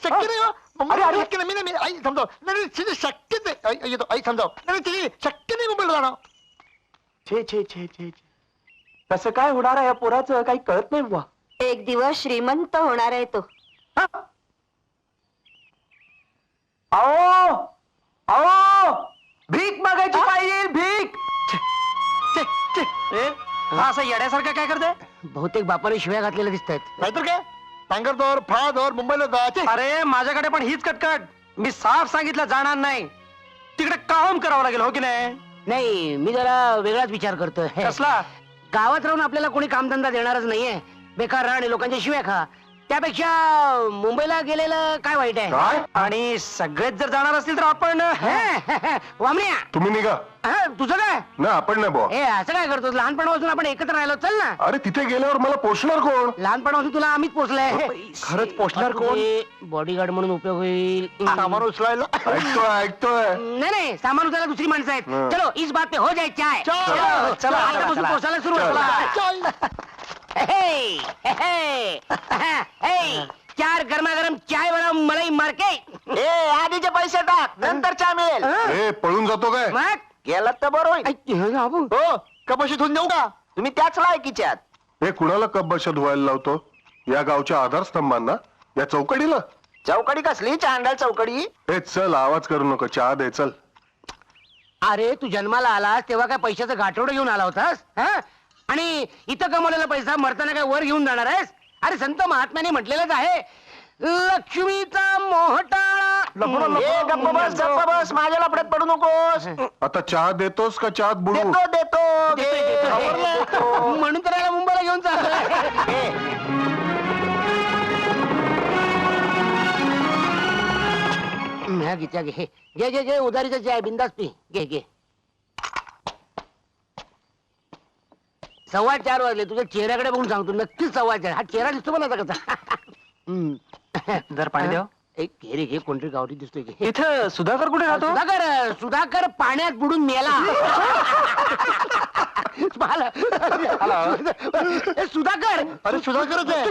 शक्य नाही हो. मुंबईला शक्य नाही. मी आई समजाव. नाही शक्य नाही. येतो आई समजाव. नाही शक्य नाही मुंबईला जाणं. छे कसं काय होणार आहे या पोराचं काही कळत नाही बुवा. एक दिवस श्रीमंत होणार आहे तो. आओ भीक मागायची पाहिजे, भीक. असं येड्यासारखं काय करते? बहुतेक बापाने शिव्या घातलेल्या दिसत आहेत. नाहीतर काय नांगर दोर फळा दोर मुंबईला जा. अरे माझ्याकडे पण हीच कटकट. मी साफ सांगितलं जाणार नाही. तिकडे काम करावं लागेल हो की नाही? नाही, मी जरा वेगळाच विचार करतोय. कसला? गावात राहून आपल्याला कोणी कामधंदा देणारच नाहीये. बेकार राह आणि लोकांच्या शिव्या खा. त्यापेक्षा मुंबईला गेलेलं काय वाईट आहे? काय आणि सगळेच जर जाणार असतील तर आपण वामण्या, तुम्ही निघा. तुझं काय? ना आपण नाही बुवा. ए असं काय करतो? लहानपणापासून आपण एकत्र राहिलो. चल ना. अरे तिथे गेल्यावर मला पोषणार कोण? लहानपणापासून तुला आम्हीच पोचलाय. खरंच पोचणार कोण? बॉडीगार्ड म्हणून उपयोग होईल. सामान उचलायला. ऐकतोय नाही, सामान उचलायला दुसरी माणसं आहेत. हं. चलो इस बात पे हो जाए चाय. चलो, चला, आतापासून चला. पोचायला सुरू चल. हे, हे, हे. 4 गरमागरम चाय बनाव मलाई मार्के. आधीचे पैसे टाक, नंतर चहा मिळेल. ए पळून जातो काय? मग गेलात तर बरं होईल. हो कपाशी धुवून देऊ का? तुम्ही त्याच लायकीच्यात. हे कुणाला कप बशा धुवायला लावतो? या गावच्या आधारस्तंभांना, या चौकडीला. चौकडी कसली? चांडाल चौकडी. हे चल, आवाज करू नको, चहा दे चल. अरे तू जन्माला आलास तेव्हा काय पैशाचं गाठोडं घेऊन आला होतास? हा? आणि इथं कमवलेला पैसा मरताना काय वर घेऊन जाणार आहेस? अरे संत महात्म्याने म्हटलेलंच आहे, लक्ष्मीचा मोहटाळा. गप्प बस, माझ्या लफड्यात पडू नकोस. आता चहा देतोस का चहात बुडू? देतो. देतो. म्हणून तर याला मुंबईला घेऊन चाललोय. घे उधारीचं जे आहे बिंदास पी. घे 4:15 वाजले. तुझ्या चेहऱ्याकडे बघून सांगतो, नक्कीच 4:15. हा चेहरा दिसतो मला आता कसा. जर पाणी द्या. एक घे रे, घे. कोणतरी गावठी दिसतोय. घे. इथं सुधाकर कुठे राहतो? सुधाकर पाण्यात बुडून मेला. सुधाकर. अरे सुधाकरच आहे.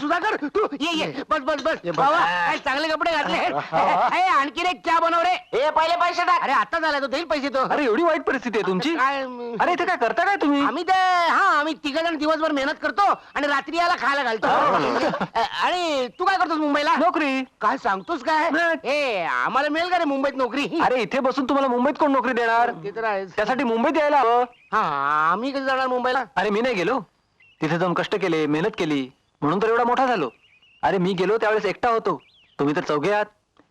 सुधाकर तू ये बस बाबा, काय चांगले कपडे घातले. आणखीन एक चहा बनव रे. पहिले पैसे टाक. अरे आता झाला तो, देईल पैसे तो. अरे एवढी वाईट परिस्थिती आहे तुमची? काय अरे इथे काय करता काय तुम्ही? आम्ही 3 जण दिवसभर मेहनत करतो आणि रात्री याला खायला घालतो. आणि तू काय करतोस मुंबईला? नोकरी. काय सांगतोस काय? आम्हाला मिळेल का रे मुंबईत नोकरी? अरे इथे बसून तुम्हाला मुंबईत कोण नोकरी देणार? ते तर आहेच. त्यासाठी मुंबईत यायला हवं. हा, आम्ही कधी जाणार मुंबईला? अरे मी नाही गेलो. तिथे जाऊन कष्ट केले, मेहनत केली, म्हणून तर एवढा मोठा झालो. अरे मी गेलो त्यावेळेस एकटा होतो. तुम्ही तर चौघे आहात,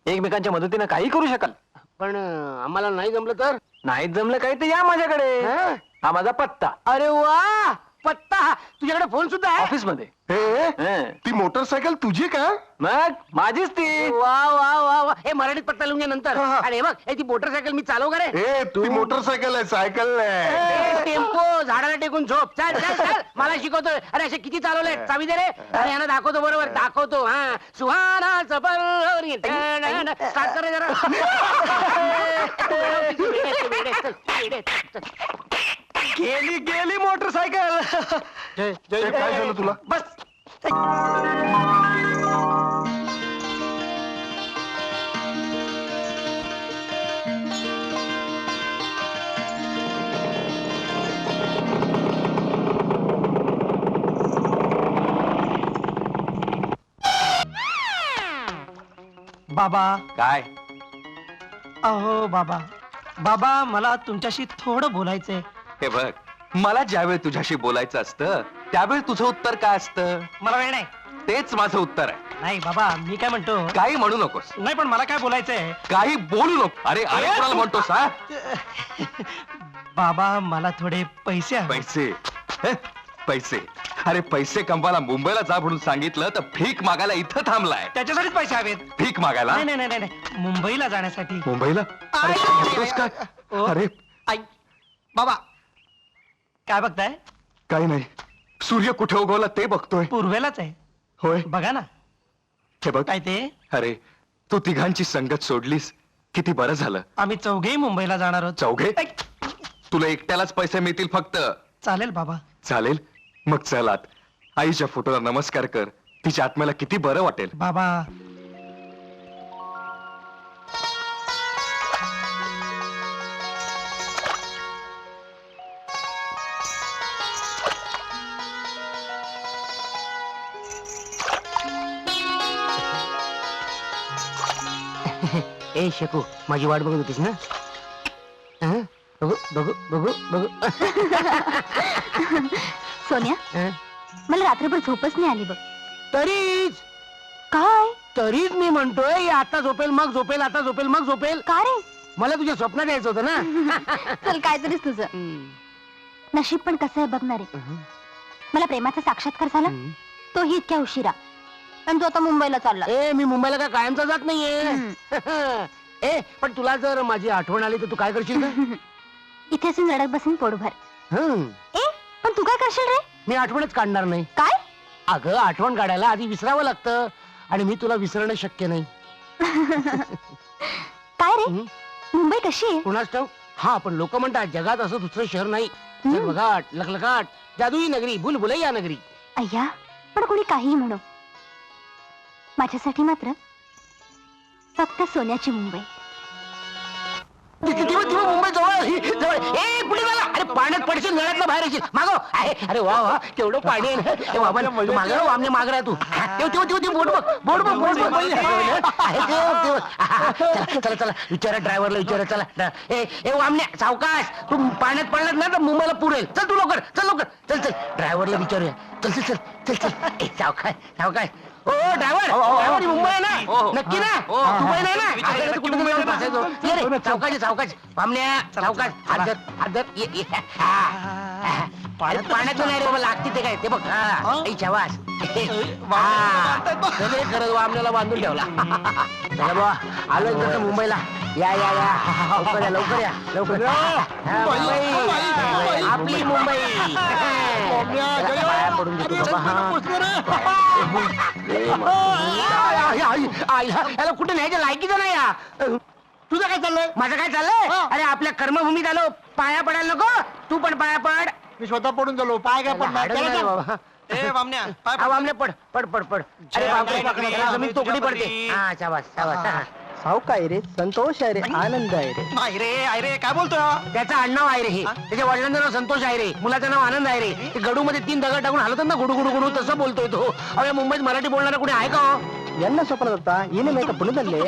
एकमेकांच्या मदतीने काही करू शकाल. पण आम्हाला नाही जमलं तर? नाही जमलं काही तर या माझ्याकडे. हा? हा माझा पत्ता. अरे वा, पत्ता. तुझ्याकडे फोन सुद्धा आहे? ऑफिस मध्ये. हे हं. ती मोटरसायकल तुझी का मग माझीच ती वा वा वा वा हे मराठीत पत्ता लिहून घे नंतर आणि हे बघ हे ती मोटरसायकल मी चालव का रे ए ती मोटरसायकल आहे सायकल नाही ए, टेम्पो झाडाला टेकून झोप चल चल चल मला शिकवतोय अरे असे किती चालवले चावी दे रे अरे यांना दाखवतो बरोबर दाखवतो हा सुहाना स्टार्ट कर रे जरा गेली गेली मोटरसायकल ए, काय झालं तुला बस बाबा काय अहो बाबा बाबा मला तुमच्याशी थोडं बोलायचंय. हे बघ मला ज्यावेळी तुझ्याशी बोलायचं असतं त्यावेळी तुझं उत्तर काय असतं मला वेळ नाही. तेच माझं उत्तर आहे नाही बाबा मी काय म्हणतो काही म्हणू नकोस नाही पण मला काय बोलायचंय काही बोलू नको अरे अरे कोणाला म्हणतोस हा बाबा मला थोडे पैसे हवे. पैसे हे? पैसे अरे पैसे कमवायला मुंबईला जा म्हणून सांगितलं तर भीक मागायला इथं थांबलाय त्याच्यासाठीच पैसे हवेत. भीक मागायला नाही नाही नाही नाही मुंबईला जाण्यासाठी. मुंबईला अरे येतोस काय ओ. अरे आई बाबा काय बघताय काही नाही सूर्य कुठे उगवला ते बघतोय पूर्वेलाच आहे होय बघा ना. हे बघ काय ते अरे तू तिघांची संगत सोडलीस किती बरं झालं आम्ही चौघेही मुंबईला जाणार आहोत. चौघे तुला एकट्यालाच पैसे मिळतील फक्त चालेल बाबा. चालेल मग चलात आईच्या फोटोला नमस्कार कर तिच्या आत्म्याला किती बरं वाटेल बाबा ए शकू माझी वाट बघत होतीस ना हं? बघू बघू बघू बघू सोन्या हं? मला रात्रभर झोपच नाही आली बघ. तरीच काय तरीच मी म्हणतोय आता झोपेल मग झोपेल आता झोपेल मग झोपेल का रे मला तुझ्या स्वप्नात यायचं होतं ना चल काहीतरीच तुझं नशीब पण कसं आहे बघणार आहे. मला प्रेमाचा साक्षात्कार झाला तोही इतक्या उशिरा आणि तो आता मुंबईला चालला. ए मी मुंबईला काय कायमचा जात नाहीये ए पण तुला जर माझी आठवण आली तर तू काय करशील का? इथे असून रडत बसून पोटभर. हं, ए पण तू काय करशील रे. मी आठवणच काढणार नाही. काय अगं आठवण काढायला आधी विसरावं लागतं आणि मी तुला विसरणं शक्य नाही. काय रे हं? मुंबई कशी आहे. कुणाच ठाऊक हा पण लोक म्हणतात जगात असं दुसरं शहर नाही. बघाट लखलखाट जादुई नगरी भुलभुलैया नगरी. अय्या पण कोणी काहीही म्हणो माझ्यासाठी मात्र फक्त सोन्याची मुंबई. मुंबई जवळ ए पुढे मला अरे पाण्यात पडशील नळ्यातलं बाहेर येशील मागो अरे वा वा केवढं पाणी आहे ना. ए बाबा तू मागे आमने माग राह तू तेव बोट बघ बोट बघ बोट बघ चला चला विचारा ड्रायव्हरला विचारा चला ए वामने सावकाश तू पाण्यात पडलात ना तर मुंबईला पुरेल चल तू लवकर चल चल ड्रायव्हरला विचारूया चल चल चल चल चल ए सावकाश सावकाश ओ ड्रायव्हर मुंबई आहे ना नक्की ना मुंबई नाही ना आपल्याला कुठे जाऊन बसायचो ये रे सावकाश सावकाश वामन्या सावकाश हादर ये पाण्यात नाही रे बाबा लागते ते काय ते बघ वास खरंच वामण्याला बांधून ठेवला चला बाबा आलो तसं मुंबईला या या या लवकर या लवकर मुंबई आपली मुंबई पाया पडून देतो याला कुठे न्यायच्या लायकीचं नाही या तुझं काय चाललंय माझं काय चाललंय अरे आपल्या कर्मभूमीत आलो पाया पडायला नको तू पण पाया पड मी स्वतः पडून झालो पाय काय बाबा ए वामन्या वामने पड पड पड पड अरे बापरे याला जमीन तोकडी पडते हा शाबास शाबास सावकाय रे संतोष आहे रे आनंद आहे रे. नाही रे काय बोलतोय त्याचं आडनाव आहे रे हे त्याच्या वडिलांचं नाव संतोष आहे रे मुलाचं नाव आनंद आहे रे ते गडू मध्ये 3 दगड टाकून हलतात ना गुडू गुडू गुडू तसं बोलतोय तो अरे मुंबईत मराठी बोलणारा कुणी आहे का हो? ಎನ್ನ ಸ್ವಪ್ನ ದತ್ತ ಏನೇ ಮೇಕ ಪುಣದಲ್ಲಿ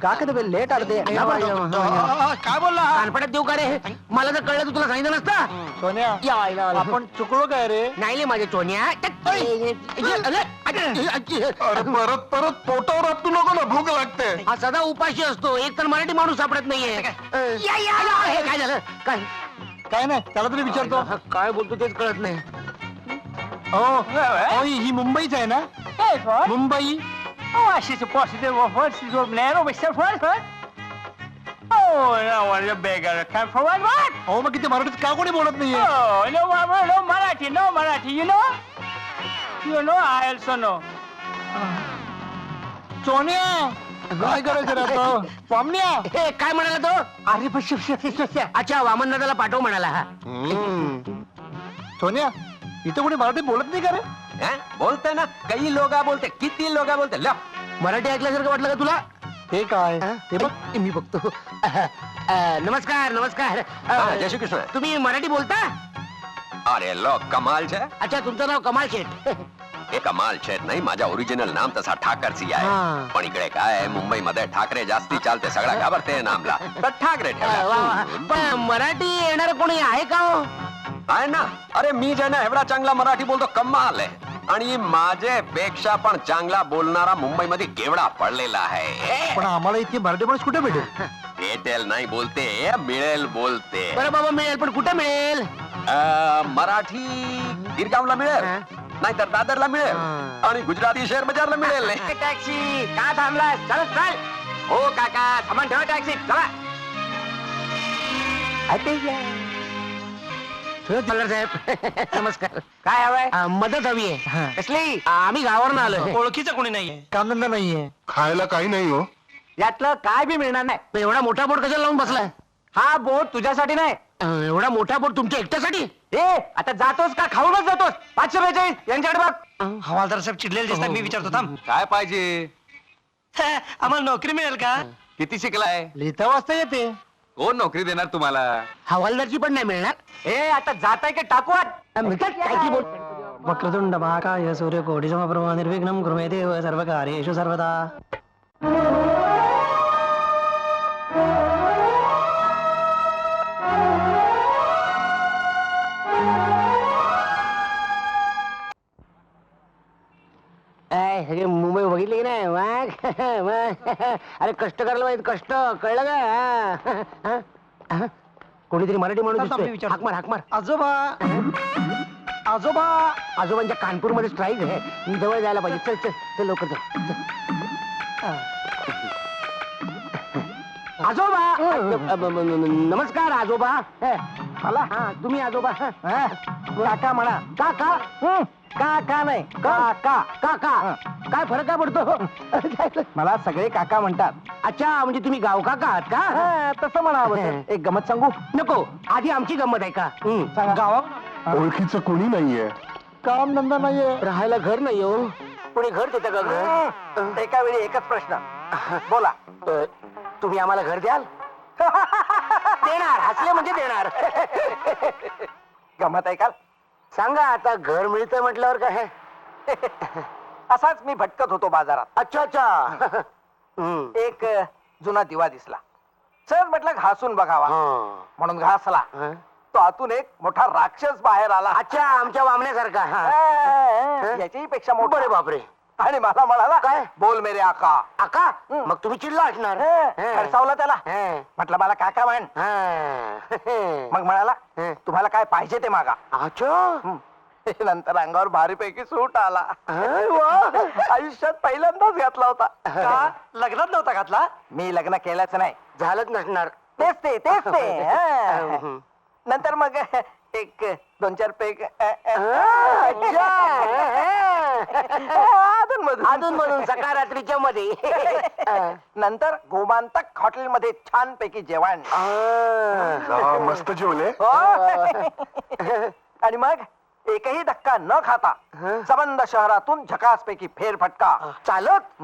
ಕಾಕದ ಬೆಲೆ ಲೇಟ್ ಆಡದೆ काय बोलला कानपड्यात देऊ का रे मला जर कळलं तर तुला सांगितलं नसतं सोन्या या आईला आला. आपण चुकलो काय रे नाही रे माझ्या चोन्या अरे परत परत पोटावर आपटू नको ना भूक लागते हा सदा उपाशी असतो एक तर मराठी माणूस सापडत नाहीये हे काय झालं काय काय नाही त्याला तरी विचारतो काय बोलतो तेच कळत नाही ही मुंबईच आहे ना मुंबई अहो मग किती मराठीत का कोणी बोलत नाहीये Marathi you know I also know. Sonia काय करायचं रे आता स्वामन्या हे काय म्हणाला तो अरे अच्छा वामन दादाला पाठव म्हणाला हा सोनिया इथं कोणी मराठी बोलत नाही का रे बोलते ना काही लोक बोलते किती लोक बोलते मराठी ऐकल्यासारखं वाटलं का तुला हे काय ते बघ मी बघतो नमस्कार नमस्कार जय श्री कृष्ण. तुम्ही मराठी बोलता अरे लो कमाल छे अच्छा तुमचं नाव कमाल शेठ हे कमाल शेठ नाही माझा ओरिजिनल नाम तसा ठाकरसी हा. आहे पण इकडे काय मुंबईमध्ये ठाकरे जास्ती चालते सगळा घाबरते नामला तर ठाकरे वा, वा. ठेवला पण मराठी येणार कोणी आहे का हो आहे ना अरे मी जे ना एवढा चांगला मराठी बोलतो कमाल आहे आणि माझे पेक्षा पण चांगला बोलणारा मुंबईमध्ये केवढा पडलेला आहे पण आम्हाला इथे मराठी माणूस कुठे भेटेल भेटेल नाही बोलते मिळेल बोलते बरं बाबा मिळेल पण कुठे मिळेल मराठी गिरगावला मिळेल नाहीतर दादरला मिळेल आणि गुजराती शेअर बाजारला मिळेल टॅक्सी का थांबला चल चल हो काका सामान ठेवा टॅक्सी चला मल्हार साहेब नमस्कार काय हवंय मदत हवी आहे कसली आम्ही गावावरून आलोय ओळखीचं कोणी नाहीये कामधंदा नाहीये खायला काही नाही हो यातलं काय बी मिळणार नाही एवढा मोठा बोर्ड कशाला लावून बसलाय हा बोट तुझ्यासाठी नाही एवढा मोठा बोर्ड तुमच्या एकट्यासाठी ए आता जातोस का खाऊनच जातोस 542 यांच्याकडे बघ हवालदार साहेब चिडलेले दिसतात मी विचारतो थांब काय पाहिजे आम्हाला नोकरी मिळेल का किती शिकलाय लिहिता वाचता येते कोण नोकरी देणार तुम्हाला हवालदारची पण नाही मिळणार ए आता जाताय की टाकू आत? काय की बोल वक्रतुंड महाकाय सूर्य कोटी समप्रभा निर्विघ्नं कुर्मे देव सर्वकार्येषु सर्वदा हे मुंबई बघितली की नाही अरे कष्ट करायला पाहिजे कष्ट कळलं का कोणीतरी मराठी माणूस दिसतोय. हाक मार हाक मार आजोबा आजोबा आजोबांच्या कानपूर मध्ये स्ट्राईक आहे जवळ जायला पाहिजे चल चल चल लवकर चल आजोबा नमस्कार आजोबा मला हा तुम्ही आजोबा काका म्हणा काका काका नाही काका काका काय फरक काय पडतो मला सगळे काका म्हणतात अच्छा म्हणजे तुम्ही गाव काका आहात का तसं म्हणावं एक गमत सांगू नको आधी आमची गंमत आहे का गावा ओळखीचं कोणी नाहीये काम धंदा नाहीये राहायला घर नाही हो कोणी घर देतं का घर एका वेळी एकच प्रश्न बोला तुम्ही आम्हाला घर द्याल देणार हसले म्हणजे देणार गमत ऐकाल सांगा आता घर मिळतं म्हटल्यावर काय असाच मी भटकत होतो बाजारात अच्छा अच्छा एक जुना दिवा दिसला सहज म्हटलं घासून बघावा म्हणून घासला तो आतून एक मोठा राक्षस बाहेर आला अच्छा आमच्या वामण्यासारखा याच्याही पेक्षा मोठा बरे बापरे आणि मला म्हणाला काय? बोल मेरे आका आका मग तुम्ही चिडला असणार खडसावला त्याला म्हटलं मला काका म्हण मग म्हणाला तुम्हाला काय पाहिजे ते मागा अच्छा नंतर अंगावर भारीपैकी सूट आला आयुष्यात पहिल्यांदाच घातला होता का? लग्नात नव्हता घातला मी लग्न केलंच नाही झालंच नसणार तेच ते हा. नंतर मग एक 2-4 पेग अजून म्हणून सकारात्रीच्या मध्ये नंतर गोमांतक हॉटेलमध्ये छान पैकी जेवण मस्त जेवले हो. आणि मग एकही धक्का न खाता संबंध शहरातून झकास पैकी फेरफटका चालत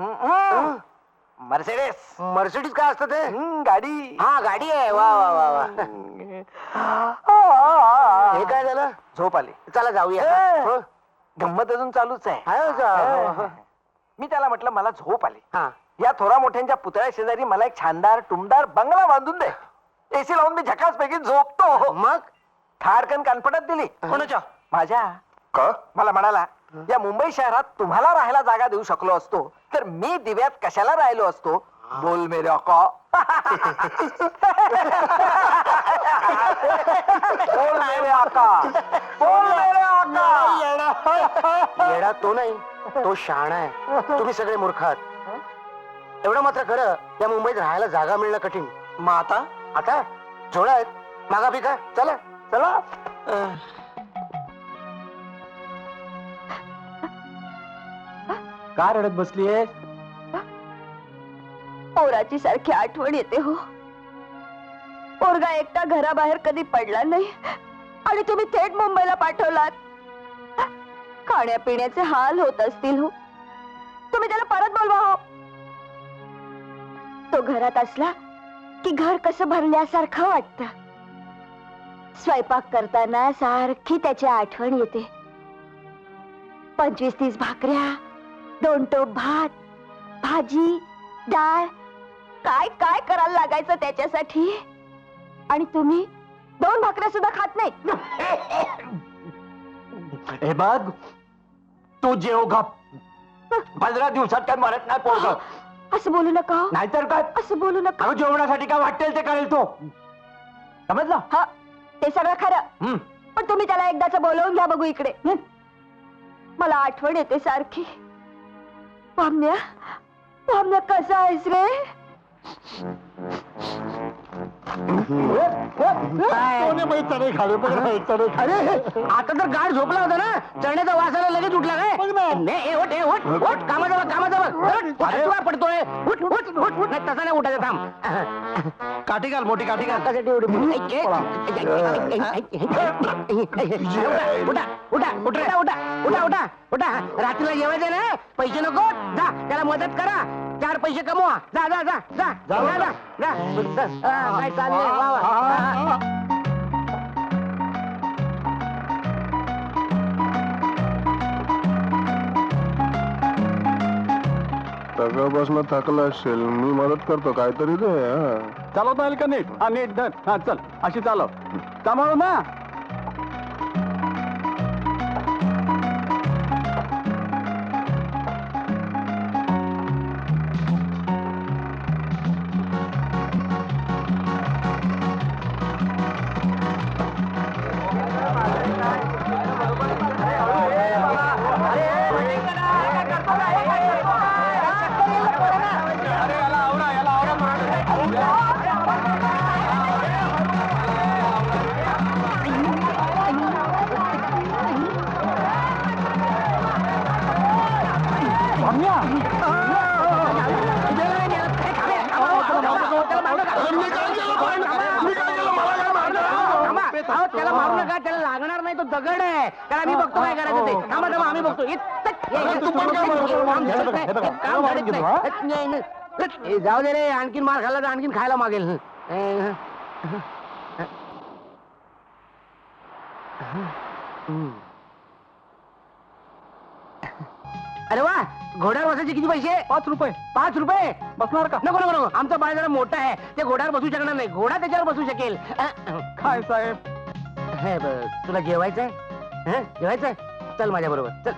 मर्सेडेस मर्सिडीज काय असतं ते गाडी हा गाडी आहे वा वा वा वा हे काय झालं झोप आली चला जाऊया हं? गंमत अजून चालूच आहे आहे का? मी त्याला म्हटलं मला झोप आली हा या थोरा मोठ्यांच्या पुतळ्या शेजारी मला एक छानदार टुमदार बंगला बांधून दे एसी लावून मी झकास पैकी झोपतो मग खाडकन कानपटात दिली कोणाच्या माझ्या का मला म्हणाला या मुंबई शहरात तुम्हाला राहायला जागा देऊ शकलो असतो तर मी दिव्यात कशाला राहिलो असतो बोल मेरे आका बोल मेरे आका येडा तो नाही, तो शहाणा आहे. तुम्ही सगळे मूर्ख आहात. एवढं मात्र खरं, या मुंबईत राहायला जागा मिळणं कठीण. मग आता आता झोळा आहेत, मागा पिका, चला चला. का रडत बसलीये? पोराची सारखी आठवण येते हो. पोरगा एकटा घराबाहेर कधी पडला नाही आणि तुम्ही थेट मुंबईला पाठवलात. खाण्यापिण्याचे हाल होत असतील हो. तुम्ही त्याला परत बोलवा हो. तो घरात असला की घर कसं भरल्यासारखं वाटतं. स्वयंपाक करताना सारखी त्याची आठवण येते. 25-30 भाकऱ्या, 2 टोप भात, भाजी, डाळ, काय काय करायला लागायचं त्याच्यासाठी. आणि तुम्ही 2 भाकऱ्या सुद्धा खात नाही. हे बघ, तू जेव गप. 15 दिवसात काय मरत नाही पोरग. असं बोलू नका हो. नाहीतर काय, असं बोलू नका. अगं जेवणासाठी काय वाटेल ते करेल तो. समजलं? हा, ते सगळं खरं. पण तुम्ही त्याला एकदाच बोलवून घ्या बघू इकडे. मला आठवण येते सारखी. पाम्या, पाम्या कसा आहेस रे? अरे आता तर गाड झोपला होता ना, चढण्याचा वासाला लगेच उठला काय? नाही, उठ, उठ, कामाचा बघ, कामाचा बघ. तुला पडतोय. उठ, उठ, उठ, उठ. नाही, तसा नाही उठायचं, थांब. काठी घाल, मोठी काठी घाल. कशासाठी एवढी उठा, उठा, उठा, उठा, उठा, उठा, उठा. रात्रीला जेवायचं ना, पैसे नको. जा, त्याला मदत करा. 4 पैसे कमवा. जा जा जा जा जा जा जा. काय चाललंय? वा वा. सगळ्यापासून थकला असेल, मी मदत करतो काहीतरी दे. चालवता येईल का नीट? हा नीट धर. हा चल, अशी चालव. सांभाळू ना. त्याला मारू नका, त्याला लागणार नाही, तो दगड आहे. त्याला मी बघतो काय करायचं ते. थांबा थांबा, आम्ही बघतो. जाऊ दे रे, आणखीन मार खाल्ला तर आणखीन खायला मागेल. अरे वा, घोड्यावर बसायचे किती पैसे? 5 रुपये. 5 रुपये? बसणार का? नको नको नको, आमचा बाळ जरा मोठा आहे, ते घोड्यावर बसू शकणार नाही. घोडा त्याच्यावर बसू शकेल. काय साहेब? हे बघ, तुला जेवायचंय? जेवायचंय? चल माझ्या बरोबर, चल.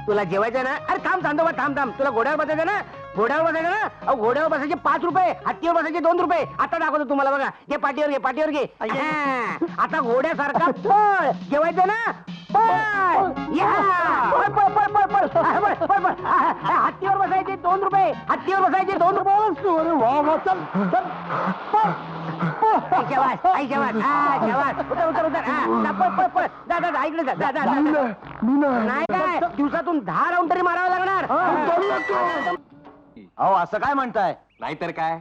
तुला जेवायचंय ना? अरे थांब, चांदोबा, थांब थांब. तुला घोड्यावर बसायचं ना? घोड्यावर बसायचं ना? अहो, घोड्यावर बसायचे 5 रुपये, हत्तीवर बसायचे 2 रुपये. आता दाखवतो तुम्हाला, बघा. घे, पाठीवर घे, पाठीवर घे. आता घोड्यासारखा पळ. जेवायचं ना? पळ. या. पळ, पळ, पळ, पळ, पळ. पळ, पळ, पळ. हत्तीवर बसायचे 2 रुपये, हत्तीवर बसायचे 2 रुपये. उतर उतर उतर. पळ पळ पळ. जा जा जा, इकडे जा. जा जा जा. नाही काय, दिवसातून 10 राऊंड तरी मारावं लागणार. अहो असं काय म्हणताय? नाहीतर काय.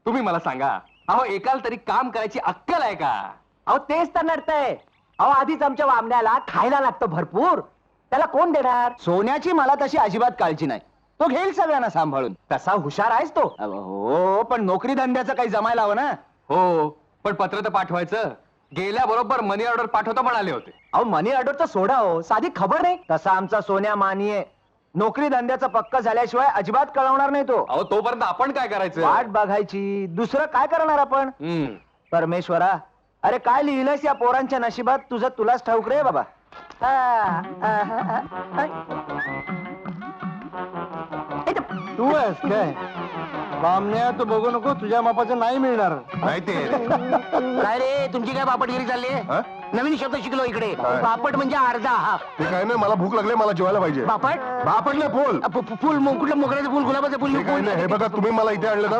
तुम्ही मला सांगा, अहो एकाला तरी काम करायची अक्कल आहे का? अहो तेच तर नडतंय. अहो आधीच आमच्या वामण्याला खायला लागतं भरपूर. त्याला कोण देणार? सोन्याची मला तशी अजिबात काळजी नाही. तो घेईल सगळ्यांना सांभाळून. तसा हुशार आहेस तो. हो, पण नोकरी धंद्याचं काही जमायला हवं ना. हो, पण पत्र तर पाठवायचं. गेल्याबरोबर मनी ऑर्डर पाठवतो म्हणाले होते. अहो मनी ऑर्डर तर सोडा हो, साधी खबर नाही. तसा आमचा सोन्या मानी आहे. नोकरी धंद्याचं पक्क झाल्याशिवाय अजिबात कळवणार नाही तो. अहो तोपर्यंत आपण काय करायचं? वाट बघायची. दुसरं काय करणार आपण? परमेश्वरा, अरे काय लिहिलंयस या पोरांच्या नशिबात, तुझं तुलाच ठाऊक रे बाबा. तू आहेस काय? बामण्या तू बघू नको, तुझ्या मापाचं नाही मिळणार. माहिती काय रे तुमची काय बापटगिरी चालली आहे? नवीन शब्द शिकलो इकडे. काय? बापट म्हणजे अर्धा हाफ. ते काय नाही, मला भूक लागली, मला जेवायला पाहिजे. बापट बापट नाही, फुल. फुल कुठलं मोगऱ्याचं फुल, गुलाबाचं फुल? ते काय नाही, हे बघा तुम्ही मला इथे आणलं ना,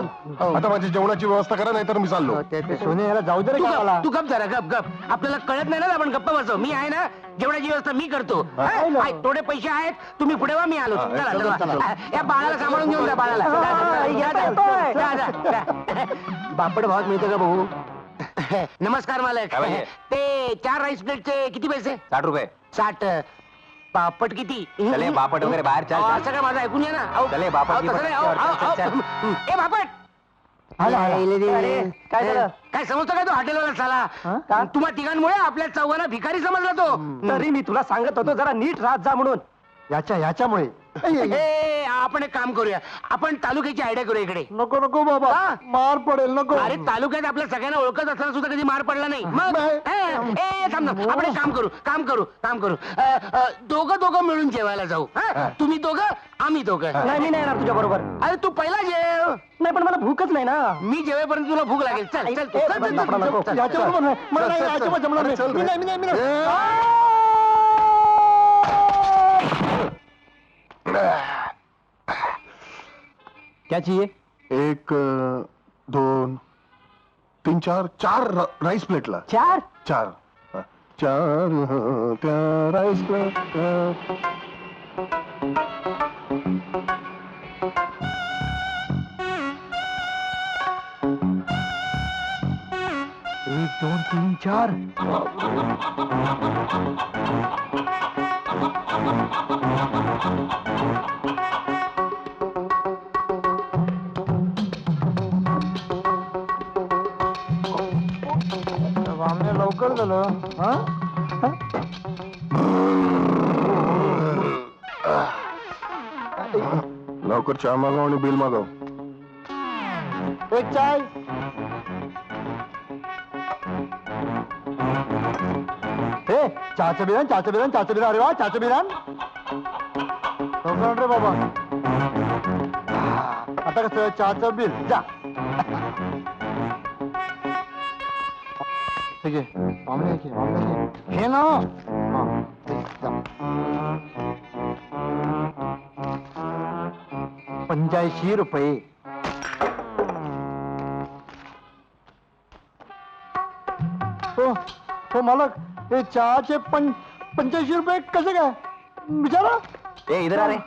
आता माझी जेवणाची व्यवस्था करा, नाही तर मी चाललो. ते सोने याला जाऊ दे रे तू गावाला. गप, तू गप जरा गप गप. आपल्याला कळत नाही ना, आपण गप्पा बसव. मी आहे ना, जेवणाची व्यवस्था मी करतो. थोडे पैसे आहेत, तुम्ही पुढे वा, मी आलो. चला चला. या बाळाला सांभाळून घेऊन जा, बाळाला. बापड भावात मिळतं का भाऊ? नमस्कार मालक. काय पाहिजे? ते 4 राईस प्लेटचे किती पैसे? 60 रुपये. 60. पापड किती? चले बापट वगैरे बाहेर चल, चल. असं काय माझं ऐकून घ्या ना. अहो, चले, बापड अहो, गिपड तसं नाही. अहो, चल, अहो, चल, चल. अहो. ए बापट, अरे, काय झालं? काय समजतो काय तो हॉटेलवाला साला? तुम्हा तिघांमुळे आपल्या चौघांना भिकारी समजला तो. तरी मी तुला सांगत होतो जरा नीट राहत जा म्हणून. याच्यामुळे. ए, आपण एक काम करूया, आपण तालुक्याची आयडिया करूया इकडे. नको नको बाबा, हा? मार पडेल, नको. अरे तालुक्यात आपल्या सगळ्यांना ओळखत असताना सुद्धा कधी मार पडला नाही. मग थांब ना, आपण एक काम करू. दोघं मिळून जेवायला जाऊ. हा? तुम्ही दोघं, आम्ही दोघं. नाही, मी नाही येणार तुझ्या बरोबर. अरे तू पहिला जेव. नाही पण मला भूकच नाही ना. मी जेवेपर्यंत तुला भूक लागेल. चल चल तू. चल, चल, चल, चल, चल. याच्याबरोबर नाही. मला नाही, याच्याबरोबर जमणार नाही. मी नाही. क्या चाहिए? 1 2 3 4 राईस प्लेटला. 4. 4 त्या राईस प्लेट. एक, दोन, तीन, 4. लवकर झालं. हा? लवकर चहा मागव आणि बिल मागव. एक चाय. हे चहाचं बिरान. अरे वा, चहाचं बिरान. लवकर रे बाबा. आता कसं चहाचं बिल जा. ठीक आहे, मामले घे ना. हा, जा. 85 रुपये. हो मालक, हे चहाचे 85 रुपये कसे काय विचारा. ए इधर आ रे.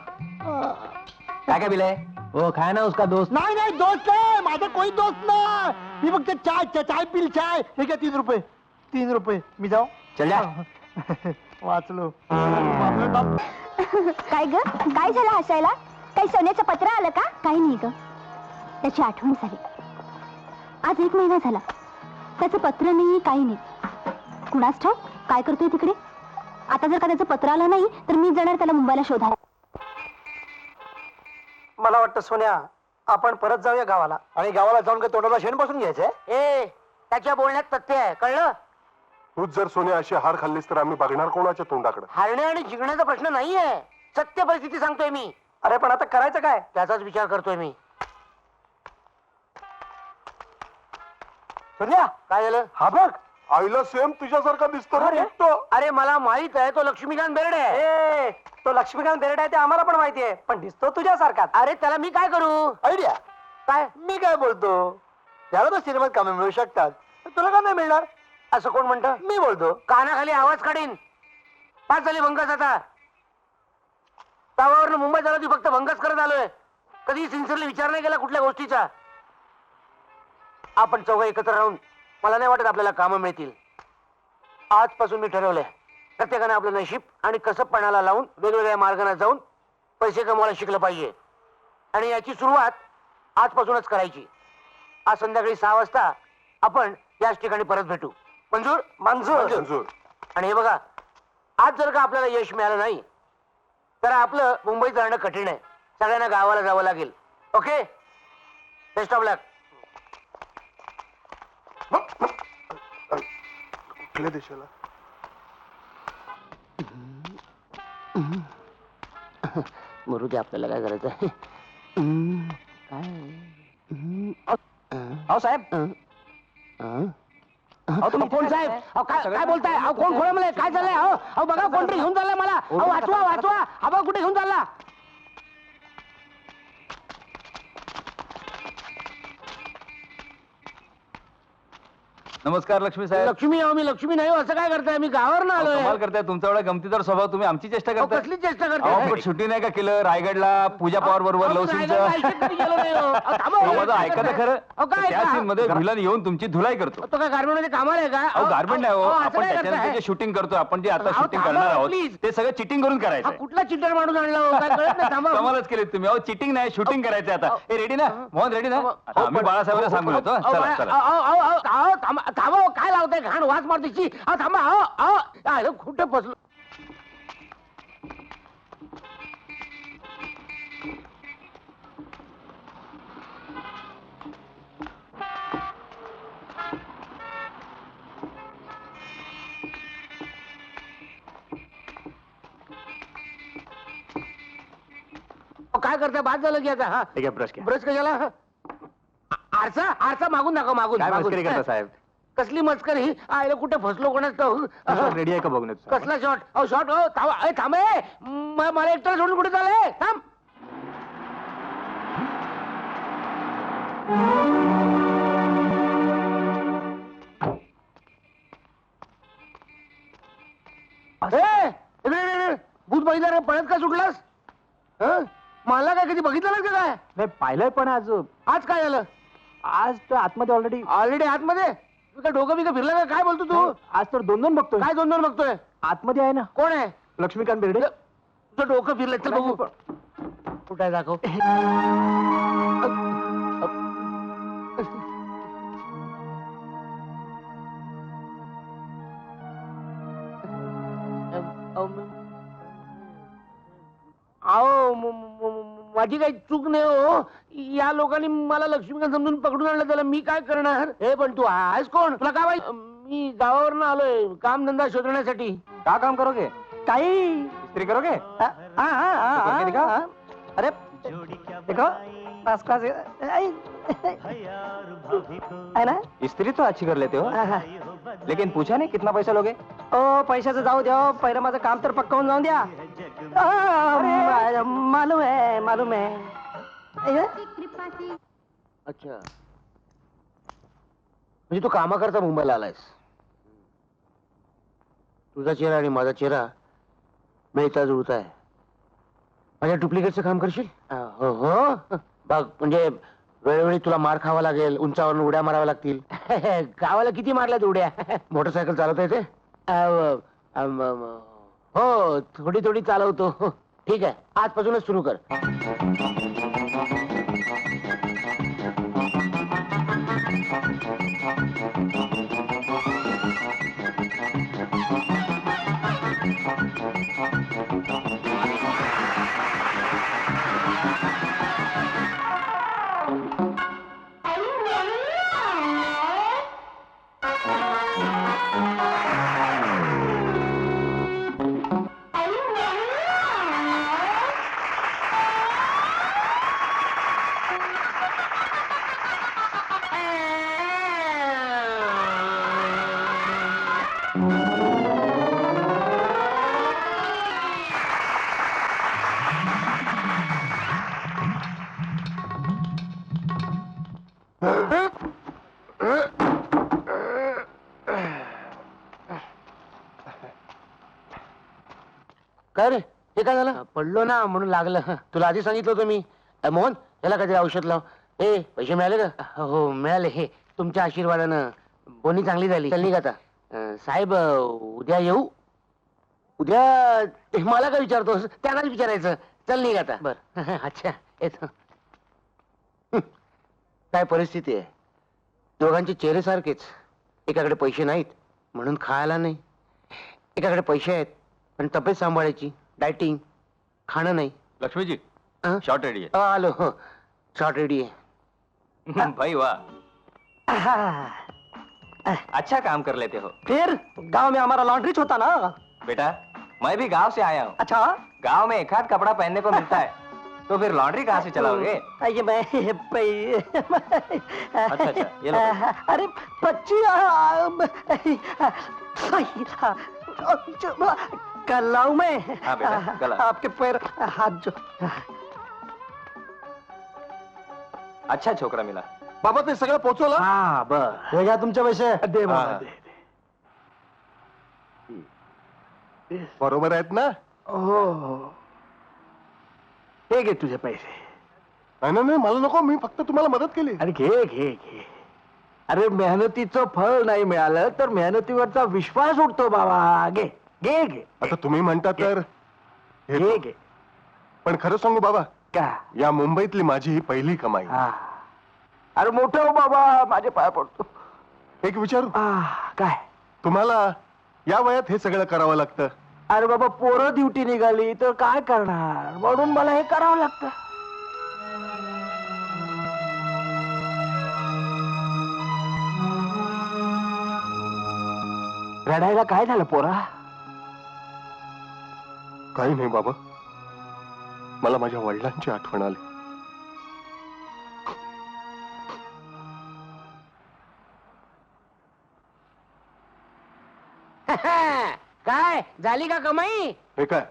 काय बिल आहे? वो खाय ना उसका दोस्त. नाही दोस्त आहे माझा, कोई दोस्त नाही. मी फक्त चाय पिल चाय. हे काय 3 रुपये. मी जाऊ. चल जा. वाचलो. काय ग, काय झालं हसायला? काही सोन्याचं पत्र आलं का? काही नाही ग, त्याची आठवण झाली. आज 1 महिना झाला, त्याचं पत्र नाही, काही नाही. कुणास ठाऊक काय करतोय तिकडे. आता जर का त्याचं पत्र आलं नाही तर मी जाणार त्याला मुंबईला शोधायला. मला वाटतं सोन्या, आपण परत जाऊया गावाला. आणि गावाला जाऊन काय तोंडाला शेण बसून घ्यायचंय. ए, त्याच्या बोलण्यात तथ्य आहे, कळलं? तूच जर सोने अशी हार खाल्लीस तर आम्ही बघणार कोणाच्या तोंडाकडे. हारणे आणि जिंकण्याचा प्रश्न नाहीये, सत्य परिस्थिती सांगतोय मी. अरे पण आता करायचं काय? त्याचाच विचार करतोय मी. सोन्या, काय झालं? हा बघ. आईला सेम तुझ्यासारखा दिसतो रे अरे. दिसतो. अरे मला माहित आहे, तो लक्ष्मीकांत बेर्डे आहे. ए, तो लक्ष्मीकांत बेर्डे आहे ते आम्हाला पण माहिती आहे, पण दिसतो तुझ्यासारखाच. अरे त्याला मी काय करू? आयडिया. काय? मी काय बोलतो, त्याला तर सिनेमात कामे मिळू शकतात, तुला का नाही मिळणार? असं कोण म्हणतं? मी बोलतो. कानाखाली आवाज काढीन. 5 झाली भंगस. आता तावावरनं मुंबईत आलो ती फक्त भंगस करत आलोय. कधी सिन्सिअरली विचार नाही केला कुठल्या गोष्टीचा. आपण चौघं एकत्र राहून मला नाही वाटत आपल्याला कामं मिळतील. आजपासून मी ठरवलंय, प्रत्येकाने आपलं नशीब आणि कसबपणाला लावून वेगवेगळ्या मार्गाने जाऊन पैसे कमवायला शिकलं पाहिजे. आणि याची सुरुवात आजपासूनच करायची. आज संध्याकाळी 6 वाजता आपण याच ठिकाणी परत भेटू. मंजूर? मंजूर. आणि हे बघा, आज जर का आपल्याला यश मिळालं नाही तर आपलं मुंबईत जाणं कठीण आहे. सगळ्यांना गावाला जावं लागेल. ओके, बेस्ट ऑफ लक. कुठल्या देशाला? मरू दे, आपल्याला काय करायचं. काय अहो साहेब कोण साहेब काय बोलताय कोण खोळंबलंय काय चाललंय अहो बघा कोणतरी घेऊन चाललंय मला वाचवा वाचवा कुठे घेऊन चालला नमस्कार लक्ष्मी साहेब. लक्ष्मी मी लक्ष्मी नाही असं काय करताय मी गावावर ना कमाल आलोय करताय तुमचा एवढा गमतीदार स्वभाव, तुम्ही आमची चेष्टा करताय. कसली चेष्टा अहो, करताय पण शूटिंग नाही का केलं रायगडला पूजा पवार बरोबर लव सीनचं? माझं ऐका तर खरं. त्या सीन मध्ये व्हिलन येऊन तुमची धुलाई करतो. तो काय गार्मेंट मध्ये कामाला आहे का अहो गार्मेंट नाही हो, असं आपण काय त्याच्यानंतर करताय? जे शूटिंग करतो, आपण जे आता अहो, शूटिंग थांबा, करणार आहोत please. ते सगळं चिटिंग करून करायचं आहे. कुठला चिटर माणूस आणला हो? काय कळत नाही थांबा कमालच केली तुम्ही. अहो चिटिंग नाही, शूटिंग करायचंय आता. हे रेडी ना मोहन, रेडी ना? आता आम्ही बाळासाहेबांना सांगून येतो. चला चला. थांबा काय लावताय घाण वास मारतीची थांबा कुठे बसलो काय करताय बाद झालं की आता ब्रश घ्या. ब्रश कशाला आरसा मागून दाखव मागून काय मागून. मस्करी करता साहेब? कसली मस्करी आयला कुठे फसलो कोणाच रेडी आहे का बघून येतो. कसला शॉट शॉट थांब मला एकटा सोडून कुठे चालय थांब भूत बघितलं रे पळत का सुटलास मला काय कधी बघितलं नाही का काय नाही पाहिलंय पण आज आज काय झालं आज तर आतमध्ये ऑलरेडी आतमध्ये तू काय डोकं बिकं फिरलं का काय बोलतो तू आज तर दोन बघतोय. काय दोन बघतोय आतमध्ये आहे ना कोण आहे लक्ष्मीकांत बेर्डे. तुझं डोकं फिरलं चल बघू कुठे दाखव अहो माझी काही चूक नाही हो या लोकांनी मला लक्ष्मीकांत समजून पकडून आणलं त्याला मी काय करणार हे पण तू आहेस कोण तुला काय माहिती मी गावावरून आलोय काम धंदा शोधण्यासाठी का काम करोगे? काही इस्त्री करोगे? करके दिखाओ. अरे देखो फर्स्ट क्लास है ना. इस्त्री तो अच्छी कर लेते हो, लेकिन पूछा नहीं कितना पैसा लोगे? ओ पैशाचं जाऊ द्या, पहिलं माझं काम तर पक्का होऊन जाऊन द्या. मालूम है अच्छा म्हणजे तू कामा करता मुंबईला आलायस तुझा चेहरा आणि माझा चेहरा मिळता जुळता आहे माझ्या डुप्लिकेटचं काम करशील हो हो बघ म्हणजे वेळोवेळी तुला मार खावा लागेल उंचावरून उड्या माराव्या लागतील गावाला किती मारल्यात उड्या मोटरसायकल चालवता येते हो थोडी थोडी चालवतो ठीक आहे आजपासूनच सुरू कर काय रे हे काय झालं पडलो ना म्हणून लागलं तुला आधी सांगितलं होतं मी मोहन याला कधी औषध लाव ए पैसे मिळाले का हो मिळाले हे तुमच्या आशीर्वादानं बोनी चांगली झाली चल निघ आता साहेब उद्या येऊ उद्या मला काय विचारतोस त्यांनाच विचारायचं चल निघ आता बर अच्छा येतो काय परिस्थिती आहे दोघांचे चेहरे सारखेच एकाकडे पैसे नाहीत म्हणून खायला नाही एकाकडे पैसे आहेत पण तब्येत सांभाळायची डायटिंग खाणं नाही लक्ष्मीजी हाँ? शॉर्ट रेडी आलो शॉर्ट रेडी आहे है भाई वाह, अच्छा काम कर लेते हो. फिर गांव में हमारा लॉन्ड्रीच होता ना. बेटा मैं भी गांव से आया हूँ. अच्छा गांव में एक हाथ कपड़ा पहनने को मिलता है तो फिर लॉन्ड्री कहाँ से चलाओगे? ये मैं अच्छा, ये लो। अरे बच्ची कल लाऊं मैं? हाँ बेटा, कल आ। आपके पैर हाथ जो अच्छा छोकरा मिला. बाबा ते सगळं पोचवलं? हा बर हे घ्या तुमचे पैसे दे हा. बाबा दे. बरोबर आहेत ना? हो हे घे तुझे पैसे. नाही नाही नाही, मला नको, मी फक्त तुम्हाला मदत केली. अरे घे घे घे. अरे मेहनतीचं फळ नाही मिळालं तर मेहनतीवरचा विश्वास उठतो बाबा. घे घे घे आता तुम्ही म्हणता तर घे हे घे. पण खरं सांगू बाबा, का या मुंबईतली माझी ही पहिली कमाई. हा. अरे मोठं हो बाबा, माझे पाय पडतो. एक विचारू, काय? तुम्हाला या वयात हे सगळं करावं लागतं? अरे बाबा पोरं ड्युटी निघाली तर काय करणार, म्हणून मला हे करावं लागतं. रडायला काय झालं पोरा? काही नाही बाबा, मला माझ्या वडिलांची आठवण आली. काय झाली का कमाई? हे काय,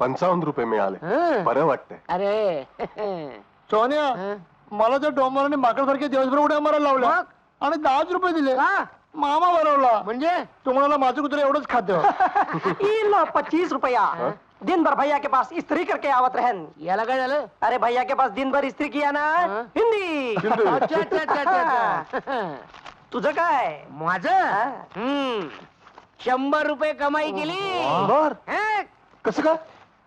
55 रुपये मिळाले. हं. बरं वाटतंय. अरे सोन्या, मला त्या डोंबराने माकडसारखे दिवसभर उड्या मारायला लावल्या मग? आणि 10 रुपये दिले. का? मामा भरवला. म्हणजे तुम्हाला माझं कुत्रे एवढंच खाते. 25 रुपया दिन भर भैया के पास इस्त्री करके आवत रहन. याला काय झालं? अरे भैया के पास दिन भर इस्त्री किया ना. हाँ? हिंदी. अच्छा अच्छा अच्छा अच्छा. तुझं काय? माझं 100 रुपये कमाई केली. बर हं? कसं काय?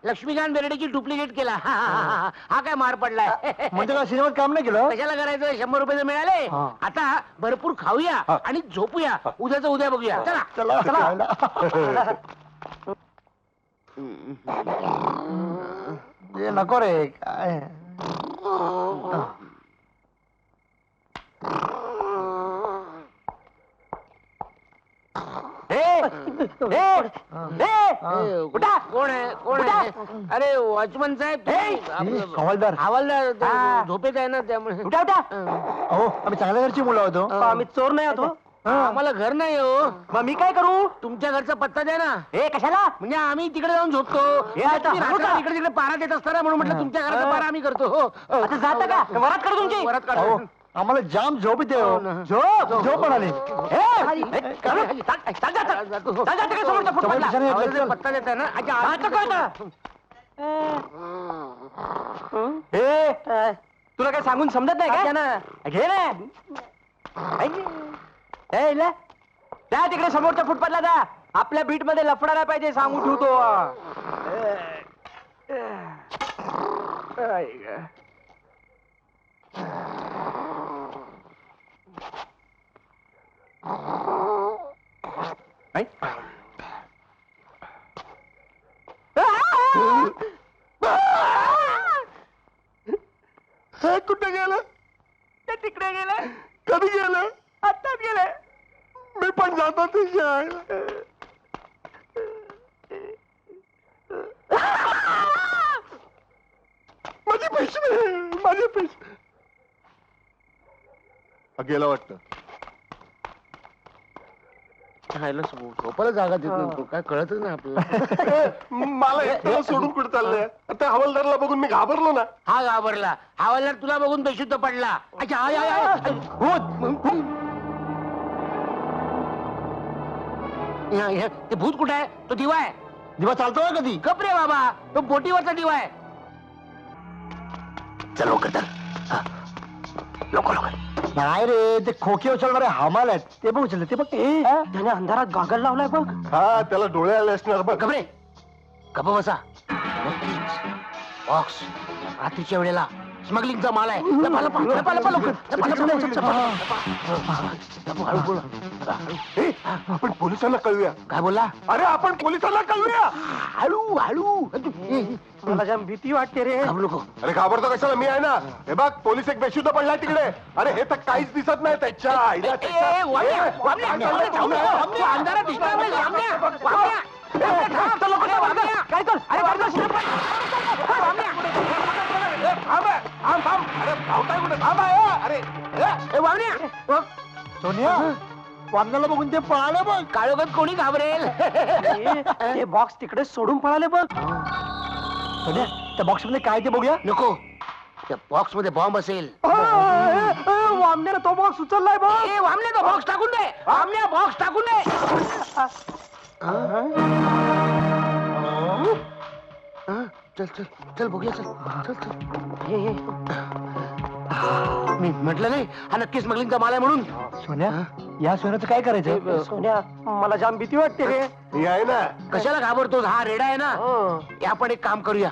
लक्ष्मीकांत बेर्डेची डुप्लिकेट केला. हा काय मार पडलाय. म्हणजे काय सिनेमात काम नाही केलं? कशाला करायचं? 100 रुपये जर मिळाले, हा. आता भरपूर खाऊया आणि झोपूया. उद्याचं उद्या बघूया. चला चला चला. हे नको रे काय. उठा. कोण आहे? कोण आहे? अरे वॉचमन साहेब, हवालदार. हवालदार झोपेत आहे ना, त्यामुळे उठा उठा. अहो आम्ही चांगल्या घरची मुलं होतो. आम्ही चोर नाही होतो. आम्हाला घर नाही हो. मग मी काय करू? तुमच्या घरचा पत्ता द्या ना. हे कशाला? म्हणजे आम्ही तिकडे जाऊन झोपतो. हे आता तुम्ही हलवू रात्री का? इकडे तिकडे पारा देत असताना म्हणून म्हटलं तुमच्या घराचा पारा आम्ही करतो. हो. आता जाता का? वरात करू तुमची. वरात अहो काढू. आम्हाला जाम झोप येते. हो ना. झोप झोप म्हणाले. पत्ता देता ना. अच्छा, तुला काय सांगून समजत नाही का? घे ना. त्या तिकडे समोरच्या फुटपाथला जा. आपल्या बीट मध्ये लफडा नाही पाहिजे सांगून ठेवतो. कुठे गेलं? ते तिकडे गेलं. कधी गेलं? आत्ताच गेलं. मी पण जातो तुझ्या आईला. माझे पैसे, माझे पैसे. गेला वाटतं. झोपायला जागा देत नाही. काय कळतच नाही आपल्याला. मला एकट्याला सोडून कुठे चाललंय? त्या हवालदारला बघून मी घाबरलो ना. हा घाबरला. हवालदार तुला बघून बेशुद्ध पडला. अच्छा, आय, आय, आय. ते भूत कुठे आहे? तो दिवा आहे. दिवा चालतोय कधी? गप रे बाबा, तो बोटीवरचा दिवा आहे. चल लवकर लवकर लवकर. नाही रे, ते खोके उचलणारे हमाल आहेत. ते बघ उचलले. ते बघ ते. त्याने अंधारात गागल लावलाय बघ. हा, त्याला डोळे आले असणार बघ. गप रे. गप बसा. बॉक्स रात्रीच्या वेळेला स्मगलिंगचा माल आहे. लपा, लपा, लपा, लपा, लवकर. लपा, लपा, लपा, लपा. हळू बोला. ए, आपण पोलिसांना कळूया. काय बोलला? अरे आपण पोलिसांना कळूया. हळू हळू. मला जाम भीती वाटते रे. घाबरू नको. अरे घाबरतो कशाला? मी आहे ना. हे बघ, पोलीस एक बेशुद्ध पडलाय तिकडे. अरे हे तर काहीच दिसत नाही त्याच्या आईला. ए, वामण्या, वामण्या, वामण्या, जाऊ नको. तू अंधारात दिसणार नाही. वामण्या, वामण्या. वामण्या. काय कर? अरे वामण्या. सोनिया वामनाला बघून ते पळाले बघ. काळोखात कोणी घाबरेल ते बॉक्स तिकडे सोडून पळाले बघ. सोनिया त्या बॉक्स मध्ये काय ते बघूया. नको त्या बॉक्स मध्ये बॉम्ब असेल. वामण्याला तो बॉक्स उचललाय बघ. ए, वामने तो बॉक्स टाकून दे. वामने बॉक्स टाकून दे. चल चल चल बघूया चल चल चल. मी म्हटलं नाही हा नक्की स्मगलिंगचा माल आहे म्हणून. सोन्या या सोन्याचं काय करायचं. सोन्या मला जाम भीती वाटते रे. हे आहे ना कशाला घाबरतोस हा रेडा आहे ना. आपण एक काम करूया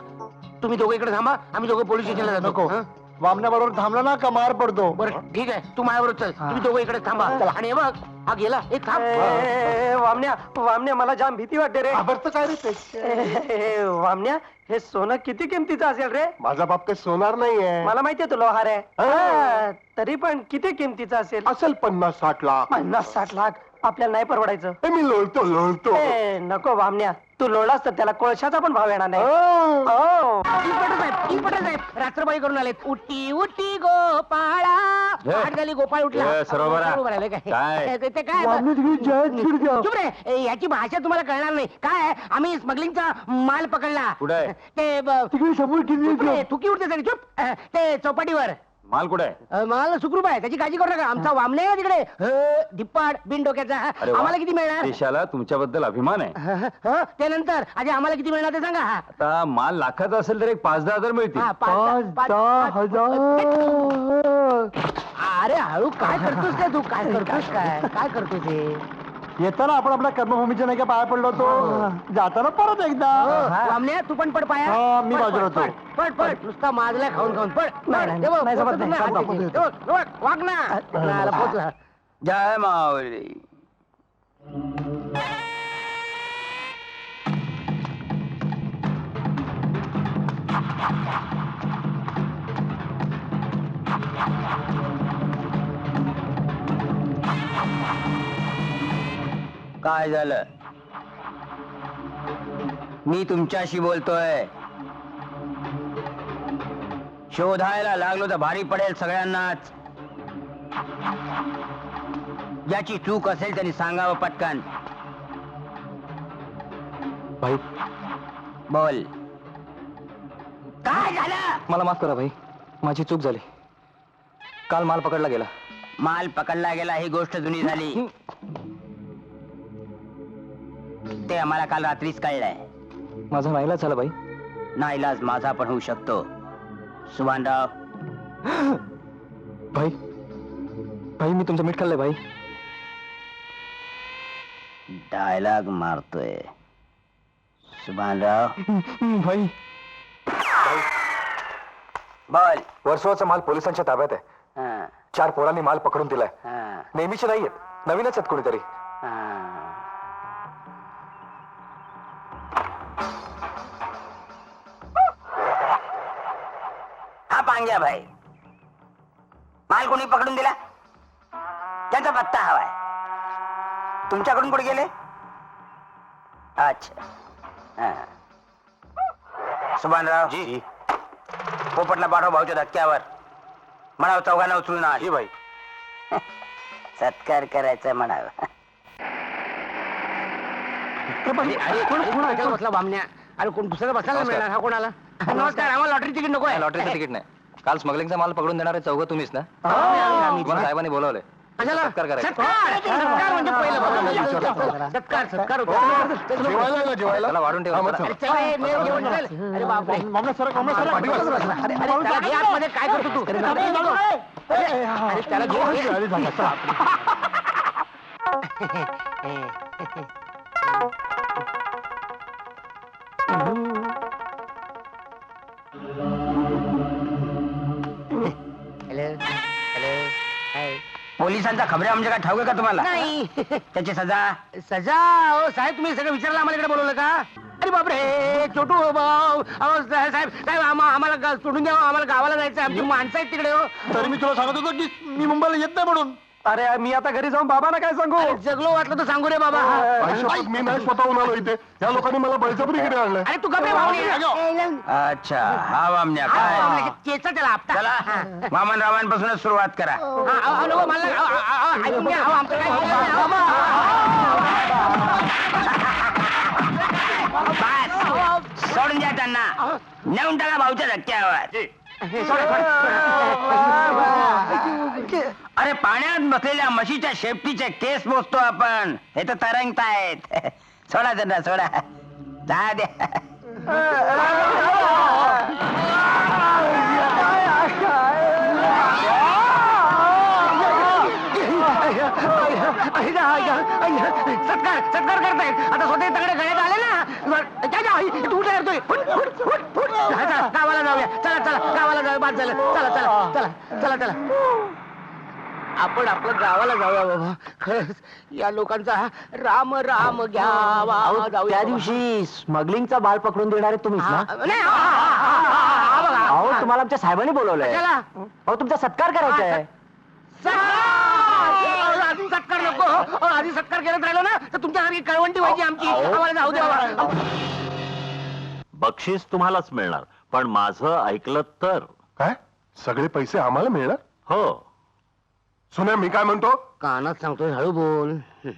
तुम्ही दोघे इकडे थांबा आम्ही दोघे पोलीस स्टेशनला जातो. नको हं? वामना बरोबर थांबला ना का मार पडतो. बरं ठीक आहे तू माझ्याबरोबर चल तुम्ही दोघे इकडे थांबा. आणि हे बघ हा गेला एक थांब. वामण्या मला जाम भीती वाटते रे. घाबरतं काय रे ते? वामण्या हे सोनं किती किमतीचं असेल रे. माझा बाप काही सोनार नाहीये. मला माहितीये तू लोहार आहे. हा, तरी पण किती किमतीचं असेल. असेल 50-60 लाख. 50-60 लाख आपल्याला नाही परवडायचं. हे मी लोळतो ए, नको वामण्या तू लोळलास तर त्याला कोळशाचा पण भाव येणार नाही. हो. हो. इन्स्पेक्टर साहेब रात्रबाई करून आलेत. उठी उठी गोपाळा आठ झाली गोपाळ उठला. बरोबर आलं काय ते काय चुप रे. याची भाषा तुम्हाला कळणार नाही. काय आम्ही स्मगलिंगचा माल पकडला. ते थुकी उठते सगळी. चुप ते चौपाटीवर माल कुठे आहे? माल सुखरूप आहे त्याची काळजी करू नका. आमचा वामने आहे तिकडे धिप्पाड बिन डोक्याचा. आम्हाला किती मिळणार. देशाला तुमच्याबद्दल अभिमान आहे. ते नंतर आधी आम्हाला किती मिळणार ते सांगा. आता माल लाखाचा असेल तर एक 5-10 हजार मिळतील. हा, 5-10,000. अरे हळू काय करतोस काय तू. काय करतोस काय करतोस हे. येताना आपण आपल्या कर्मभूमीच्या नाही का पाया पडलो होतो. जाताना परत एकदा. वामने तू पण पड पाया. हा, मी बाजूला होतो. पड पड नुसता माजला खाऊन खाऊन पड. नाही, हे बघ, नाही, पोचतो जमत नाही, तुला हात थांब, घे. थांब, हे बघ, वाग ना. नाला पोचला. जय माऊली. काय झालं. मी तुमच्याशी बोलतोय. शोधायला लागलो तर भारी पडेल सगळ्यांनाच. ज्याची चूक असेल त्यांनी सांगावं पटकन. भाई बोल काय झालं. मला माफ करा भाई माझी चूक झाली. काल माल पकडला गेला. माल पकडला गेला ही गोष्ट जुनी झाली. ते आम्हाला काल रात्रीच कळलंय. माझा नाईलाज झाला भाई. नाईलाज माझा पण होऊ शकतो. सुभानराव भाई भाई मी तुमचं मीठ खाल्लंय भाई. डायलॉग मारतोय सुभानराव. भाई बोल. वर्षाचा माल पोलिसांच्या ताब्यात आहे. हा, 4 पोरांनी माल पकडून दिलाय. हा, नेहमीचे नाहीयेत नवीनच आहेत कोणीतरी. हा. हा पांग्या भाई माल कोणी पकडून दिला. त्यांचा पत्ता हवाय. तुमच्याकडून कुठे गेले. अच्छा. हा. सुभानराव जी पोपटला पाठव भाऊच्या धक्क्यावर. म्हणाव चौघांना उचलून आण. भाई सत्कार करायचा म्हणाव. कोण बसला वामण्या. अरे कोण दुसरा बसायला मिळणार. हा कोणाला. नमस्कार आम्हाला लॉटरी तिकीट नको आहे. लॉटरीचं तिकीट नाही. काल स्मगलिंगचा माल पकडून देणारे चौघं तुम्हीच ना. आम्ही. साहेबांनी बोलवलंय. कशाला? सत्कार करायचा. सत्कार म्हणजे पहिलं सत्कार होतो. त्याला वाढून ठेवा. अरे चल रे, मेव घेऊन चल. अरे बापरे. अरे त्याला घे आतमध्ये. काय करतो तू. अरे त्याला घे. Hello hello hi. पोलिसांचा खबऱ्या म्हणजे काय ठाऊक आहे का तुम्हाला. नाही त्याची सजा. सजा. हो साहेब तुम्ही सगळं विचारलं आम्हाला इकडे बोलवलं का. अरे बापरे छोटू भाऊ. अहो साहेब साहेब आम्हाला सोडून द्या. आम्हाला गावाला जायचं. आमची माणसं आहेत तिकडे. हो तरी मी तुला सांगत होतो की मी मुंबईला येत नाही म्हणून. अरे मी आता घरी जाऊन बाबांना काय सांगू अरे, जगलो वाटलं तर सांगू रे बाबा. आयुष्यात मी नाही स्वतःहून आलो इथे या लोकांनी मला बळजबरीकडे आणलंय अरे तू गप्पे भावनी. अच्छा हा वामन्या काय केचा त्याला आपटा. चला वामन रावांपासूनच सुरुवात करा नको मला ऐकून घ्या. आमचं काय बस सोडून द्या त्यांना नेऊन टाका भाऊच्या धक्क्यावर अरे पाण्यात बसलेल्या म्हशीच्या शेपटीचे केस मोजतो आपण हे तर तरंगतायत सोडा त्यांना सोडा जा द्या सत्कार सत्कार करतायत. आता स्वतः तगडे गळ्यात आले ना. जा, जा, तू उठे करतोय. चला, गावाला जाऊया. चला चला गावाला जाऊया. बाद झालं. चला चला चला चला चला आपण आपलं गावाला जाऊया बाबा. खरंच या लोकांचा राम राम घ्यावा. त्या दिवशी स्मगलिंगचा बाल पकडून देणारे तुम्हीच ना? नाही, हा बघा. अहो तुम्हाला आमच्या साहेबांनी बोलवलंय. चला. अहो तुमचा सत्कार करायचा आहे. आधी सत्कार नको. आधी सत्कार करत राहिलो ना तर तुमच्यासारखी कळवंटी व्हायची आमची. आम्हाला जाऊ द्या. बक्षीस तुम्हालाच मिळणार, पण माझं ऐकलं तर. काय सगळे पैसे आम्हाला मिळणार? हो. सोन्या मी काय म्हणतो कानात सांगतोय हळू बोल.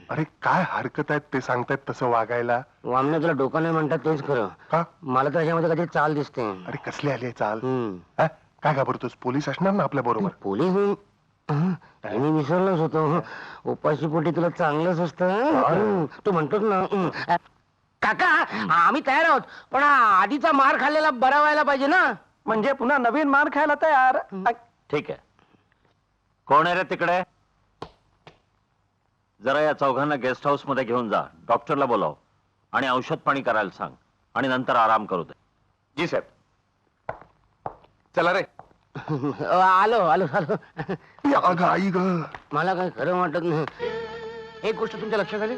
अरे काय हरकत आहेत ते सांगतायत तसं वागायला वामने तुला डोकं नाही म्हणतात तेच खरं. का मला तर याच्यामध्ये कधी चाल दिसते. अरे कसली आली आहे चाल हम्म. हा? काय घाबरतोस पोलीस असणार ना आपल्या बरोबर पोलीस मी विसरलोच होतो. उपाशी पोटी तुला चांगलंच असतं. तू म्हणतोस ना. काका आम्ही तयार आहोत पण आधीचा मार खाल्लेला बरा व्हायला पाहिजे ना. म्हणजे पुन्हा नवीन मार खायला तयार ठीक आहे. कोण आहे रे तिकडे? जरा या चौघांना गेस्ट हाऊस मध्ये घेऊन जा. डॉक्टरला बोलाव आणि औषध पाणी करायला सांग आणि नंतर आराम करू दे. जी साहेब. चला रे. आलो आलो आलो. अगं आई ग मला काही खरं वाटत नाही. एक गोष्ट तुमच्या लक्षात आली.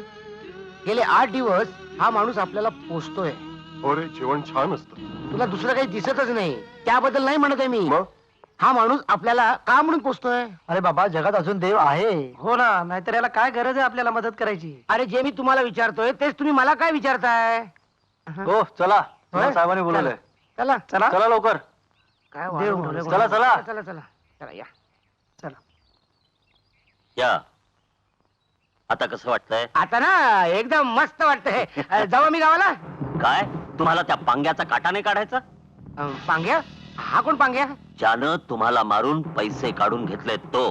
गेले 8 दिवस हा माणूस आपल्याला पोसतोय. अरे जेवण छान असतं तुला दुसरं काही दिसतच नाही. त्याबद्दल नाही म्हणत आहे मी. मग हा माणूस आपल्याला का म्हणून पोसतोय. अरे बाबा जगात अजून देव आहे. हो ना नाहीतर याला काय गरज आहे आपल्याला मदत करायची. अरे जे मी तुम्हाला विचारतोय तेच तुम्ही मला काय विचारताय. हो चला मला साहेबांनी बोलवलंय. चला चला चला लवकर. काय देव वाढवून बोलवलं. ठेवलं. चला, चला. चला चला चला या. या. आता कसं वाटतंय? आता ना एकदम मस्त वाटतंय. जाऊ मी गावाला. काय तुम्हाला त्या पांग्याचा काटा नाही काढायचा? पांग्या. हा कोण पांग्या. ज्यानं तुम्हाला मारून पैसे काढून घेतले तो.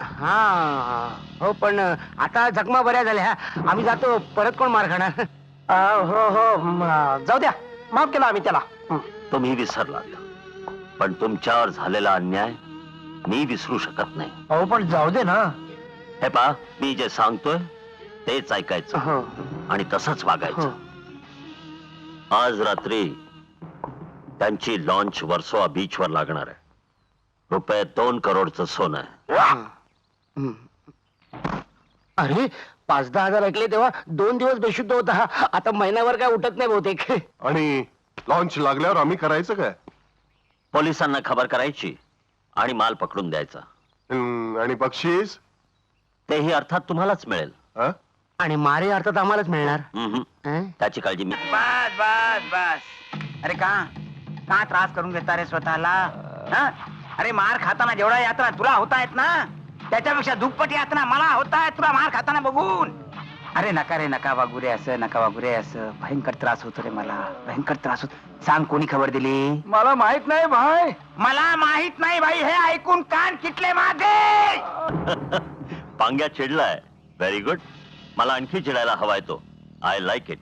हा हो पण आता जखमा बऱ्या झाल्या. आम्ही जातो. परत कोण मार खाणार. हो हो जाऊ द्या माफ केला आम्ही त्याला. तुम्ही विसरलात, पण तुमच्यावर झालेला अन्याय मी विसरू शकत नाही. अहो पण जाऊ दे ना. हे पहा, मी जे सांगतोय तेच ऐकायचं हो आणि तसंच वागायचं. आज रात्री त्यांची लॉन्च वर्सोवा बीच वर लागणार आहे. ₹2 करोडचं सोनं आहे. अरे 5-10 हजार ऐकले तेव्हा 2 दिवस बेशुद्ध होता. आता महिनाभर काय उठत नाही बहुतेक. आणि लॉन्च लागल्यावर आम्ही करायचं काय पोलिसांना खबर करायची आणि माल पकडून द्यायचा. आणि बक्षीस तेही अर्थात तुम्हालाच मिळेल. हा? आणि मारे अर्थात आम्हालाच मिळणार. त्याची काळजी मी. बस बस बस अरे का त्रास करून घेता रे स्वतःला हा? अरे मार खाताना जेवढा यात्रा तुला होतायत ना त्याच्यापेक्षा दुप्पट यात्रा मला होतायत तुला मार खाताना बघून. अरे नका रे नका वागू रे असं नका वागू रे असं. भयंकर त्रास होतो रे मला भयंकर त्रास होतो. सांग कोणी खबर दिली. मला माहित नाही भाई. मला माहित नाही बाई हे ऐकून कान किटले माझे. पांग्या चिडलाय. Very good. मला आणखी चिडायला हवाय तो. I like it.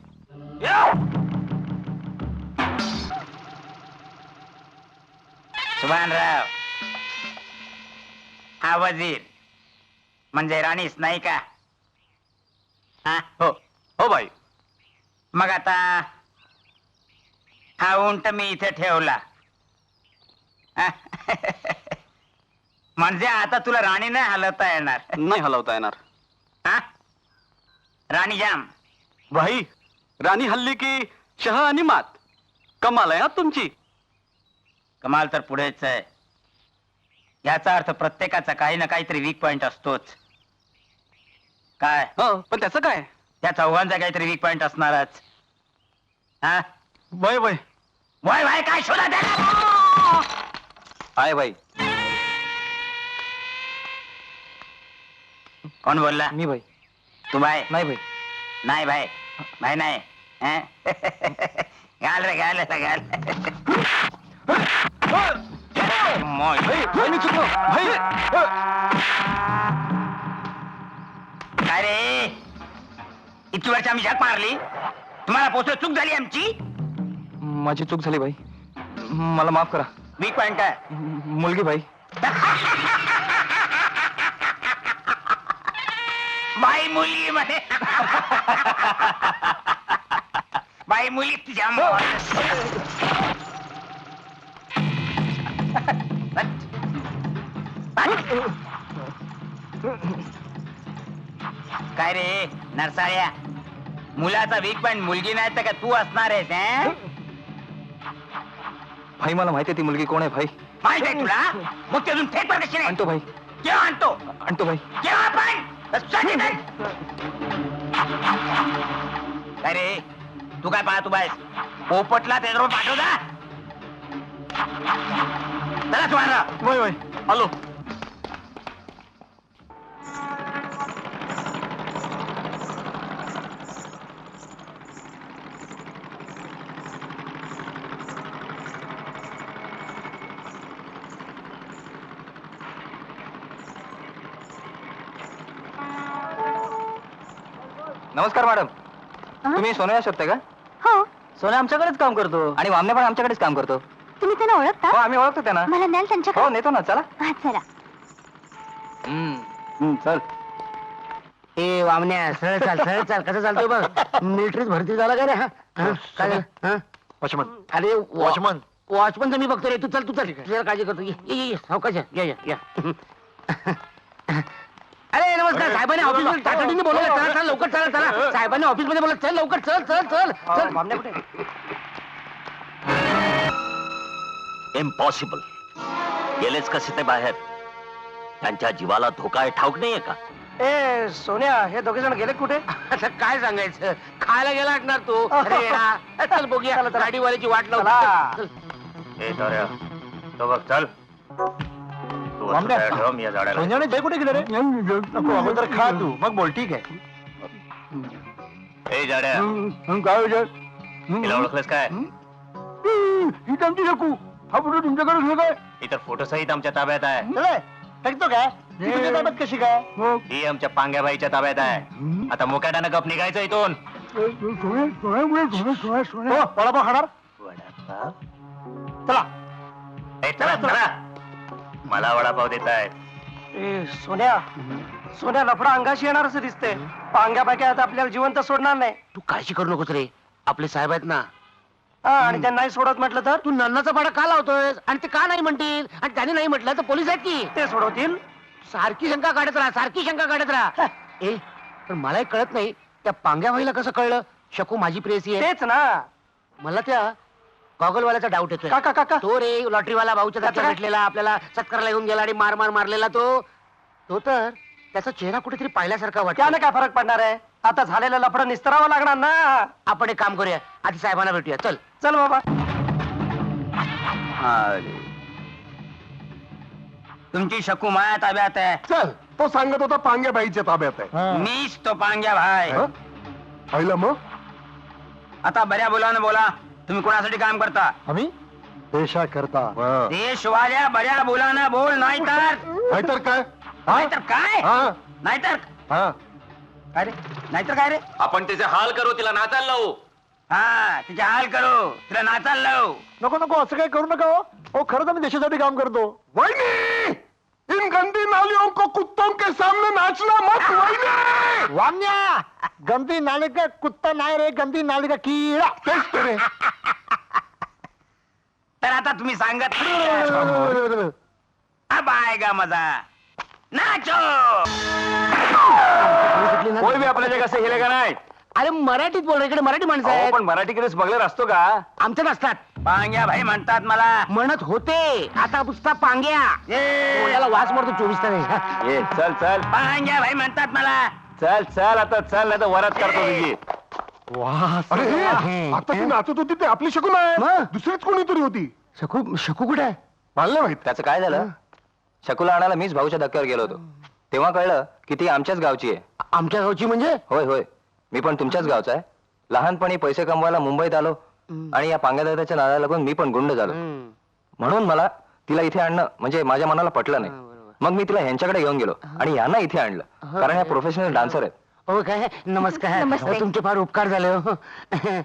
सुभानराव हा वजीर म्हणजे राणीच नाही का. हा? हो हो बाई. मग आता हा उंट मी इथे ठेवला हा? म्हणजे आता तुला राणी नाही हलवता येणार. नाही हलवता येणार. हा? राणी जाम. भाई राणी हल्ली की शह आणि मात. कमाल आहे हा तुमची. कमाल तर पुढेच आहे. याचा अर्थ प्रत्येकाचा काही ना काहीतरी वीक पॉइंट असतोच. काय हो पण त्याचं काय? त्या चौघांचा काहीतरी वीक पॉइंट असणारच. हा वय वय वय वय काय शोधा त्याला. आहे बाई. कोण बोलला? मी बाई. तू बाय? नाही बाई. नाही भाई भाई नाही. हं? घाल रे घाल रे घाल. मोय. मी चुकलो. काय रे इतकी वर्ष आम्ही झक मारली, तुम्हाला पोचलो, चूक झाली आमची. माझी चूक झाली बाई, मला माफ करा. वीक पॉइंट काय? मुलगी बाई. बाई मुलगी म्हणे. बाई मुली तुझ्या काय रे नरसाळ्या, मुलाचा वीक पॉइंट मुलगी नाही तर का तू असणार आहेस? हं? भाई मला माहिती आहे ती मुलगी कोण आहे भाई. माहित आहे तुला? मग ते अजून थेट कशी नाही? आणतो भाई. केव्हा आणतो? आणतो भाई. केव्हा आपण? काय रे तू काय पाहतो बायस? पोपटला त्याच्यावर पाठवता. चला तुम्हाला वय वय आलो. नमस्कार मॅडम, तुम्ही सोनया शोधताय का? हो. सोन्या आमच्याकडेच काम करतो आणि वामने पण आमच्याकडेच काम करतो. तुम्ही त्यांना ओळखता? हो आम्ही ओळखतो त्यांना. मला न्याल त्यांच्याकडे? हो नेतो ना, चला. हा चला. चल. ए वामण्या सरळ चाल सरळ चाल. कसं चालतोय बघ? मिलिटरीत भरती झाला का रे? हा? हा? काय झालं? हा? वॉचमन. अरे वॉचमन. वॉचमनचं मी बघतो रे. तू चल तू चल. तुझ्या काळजी करतो. ये सावकाश या या या. अरे नमस्कार, साहेबांनी ऑफिसमध्ये तातडीने बोलवलं. चला चला लवकर चला चला. साहेबांनी ऑफिसमध्ये बोलवलं. चल लवकर चल चल चल चल. इम्पॉसिबल. गेलेच कसे ते बाहेर? त्यांच्या जीवाला धोका आहे ठाऊक नाहीये का? ए सोन्या, हे दोघे जण गेले कुठे? आता काय सांगायचं? खायला गेला असणार तू. अरे येडा. चल बघूया. गाडीवाल्याची वाट लावू. ए ताऱ्या, तो बघ चल. तू असं तयार ठेव, मी या झाडाला. सोन्याने जय कुठे गेले रे? नको, अगोदर खा तू, मग बोल. ठीक आहे. ए जाड्या, काय विचार? तिला ओळखलंस काय? ही त्यांची शकू. हा फोटो तुमच्याकडे काय? इतर फोटो सहित आमच्या ताब्यात आहे. फेकतो काय? ती तुझ्या ताब्यात कशी काय? ही आमच्या पांग्याबाईच्या ताब्यात आहे. आता मुकाट्यानं गप निघायचं इथून. हो, वडापाव खाणार? चला. ए, चला चला. मला वडापाव देत आहेत. ए सोन्या, सोन्या लफडा अंगाशी येणार असं दिसतंय. पांग्या पाक्या आता आपल्याला जिवंत सोडणार नाही. तू काळजी करू नकोस रे. आपले साहेब आहेत ना. आणि त्यांना नाही सोडत म्हटलं तर तू नन्नाचा पाडा का लावतोय? आणि ते का नाही म्हणतील? आणि त्याने नाही म्हटलं तर पोलीस आहेत की. ते सोडवतील. सारखी शंका काढत राहा, सारखी शंका काढत राहा. ए पण मला एक कळत नाही, त्या पांग्या भाईला कसं कळलं शकू माझी प्रेयसी आहे? तेच ना. मला त्या गॉगलवाल्याचा डाऊट येतोय. काका काका तो रे लॉटरीवाला भाऊच्या त्याचं जागेवर काय? भेटलेला, आपल्याला सत्कारला घेऊन गेला आणि मार मार मारलेला तो तर त्याचा चेहरा कुठेतरी पाहिल्यासारखा वाटतो. त्याने काय फरक पडणार आहे? आता झालेलं लफडं निस्तरावं लागणार ना. आपण एक काम करूया, आधी साहेबांना भेटूया. चल चल बाबा. तुमची शकू माया ताब्यात आहे. चल, तो सांगत होता पांग्या बाईच्या ताब्यात आहे. मीच तो पांग्या भाई. पाहिलं मग? आता बऱ्या बोलानं बोला, तुम्ही कोणासाठी काम करता? आम्ही देशा करता. देशवाल्या बऱ्या बोलानं बोल, नाहीतर नाहीतर काय? नाहीतर काय? हा नाहीतर हा. काय रे? नाहीतर काय रे? आपण तिचे हाल करू, तिला नाचायला लावू. हा तिच्या हाल करू, तिला नाचायला लावू. नको नको, असं काही करू नका हो. हो, खरंच आम्ही देशासाठी काम करतो. वहिनी, इन गंदी नालियों को कुत्तों के सामने नाचना मत वहिनी. वामन्या, गंदी नाली का कुत्ता नाही रे, गंदी नाली का कीड़ा. तेच तर रे. तर आता तुम्ही सांगत अब आएगा मजा. नाचो. कोई भी आपल्या जगात से हिलेगा नाही. अरे मराठीत बोल, इकडे मराठी माणसं अहो, आहेत. पण मराठीकडे स्मगलर असतो का? आमच्यात असतात. पांग्या भाई म्हणतात मला. म्हणत होते आता नुसता पांग्या तोंडाला वास मारतो 24 तास. ये चल चल पांग्या भाई म्हणतात मला. चल चल आता चल नाही तर वरात करतो तुझी. अरे हे, आता ती नाचत होती ते आपली शकून आहे मग? दुसरीच कोणीतरी होती शकू शकू कुठे आहे? मला नाही माहित त्याचं काय झालं शकुला आणायला मीच भाऊच्या धक्क्यावर गेलो होतो तेव्हा कळलं की ती आमच्याच गावची आहे. आमच्या गावची म्हणजे? होय होय मी पण तुमच्याच गावचा आहे. लहानपणी पैसे कमवायला मुंबईत आलो आणि या पांग्यादादाच्या नादाला लागून मी पण गुंड झालो. म्हणून मला तिला इथे आणणं म्हणजे माझ्या मनाला पटलं नाही. मग मी तिला ह्यांच्याकडे घेऊन गेलो आणि यांना इथे आणलं कारण ह्या प्रोफेशनल डान्सर आहेत. हो काय नमस्कार. नमस्ते. तुमचे फार उपकार झाले हो.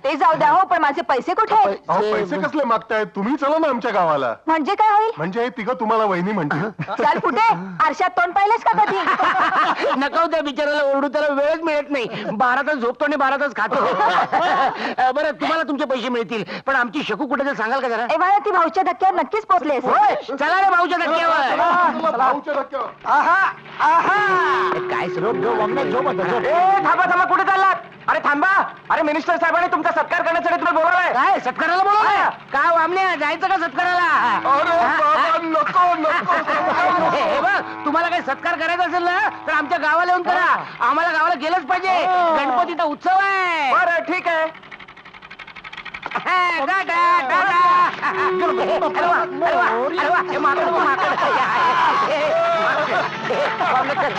ते जाऊ द्या हो पण माझे पैसे कुठे आहेत? अहो पैसे कसले मागताय तुम्ही चला ना आमच्या गावाला म्हणजे काय होईल? म्हणजे हे तिघं तुम्हाला वहिनी म्हणते चाल कुठे आरशात तोंड पाहिलंस का कधी? नको त्या बिचाराला ओरडू त्याला वेळच मिळत नाही. 12 तास झोपतो आणि 12 तास खातो. बरं तुम्हाला तुमचे पैसे मिळतील पण आमची शकू कुठे ते सांगाल का जरा? ए बाळा ती भाऊच्या धक्क्यावर नक्कीच पोहोचले होय, चला रे भाऊच्या धक्क्यावर. भाऊच्या धक्क्यावर. काय सरोप झोप आपला झोप आता झोप. थांबा थांबा कुठे चाललात? अरे थांबा अरे मिनिस्टर साहेबांनी तुमचा सत्कार करण्यासाठी तुम्ही बोलवलाय. काय सत्काराला बोलवलं? काय वामण्या जायचं का सत्काराला? अरे बाबा नको नको हे बघ तुम्हाला काही सत्कार करायचा असेल ना तर आमच्या गावाला येऊन करा. आम्हाला गावाला गेलंच पाहिजे. गणपतीचा उत्सव आहे. बरं ठीक आहे. टाटा, टाटा. अरे वा, अरे वा, अरे वा. हे माकड, माकड. हे, माकड.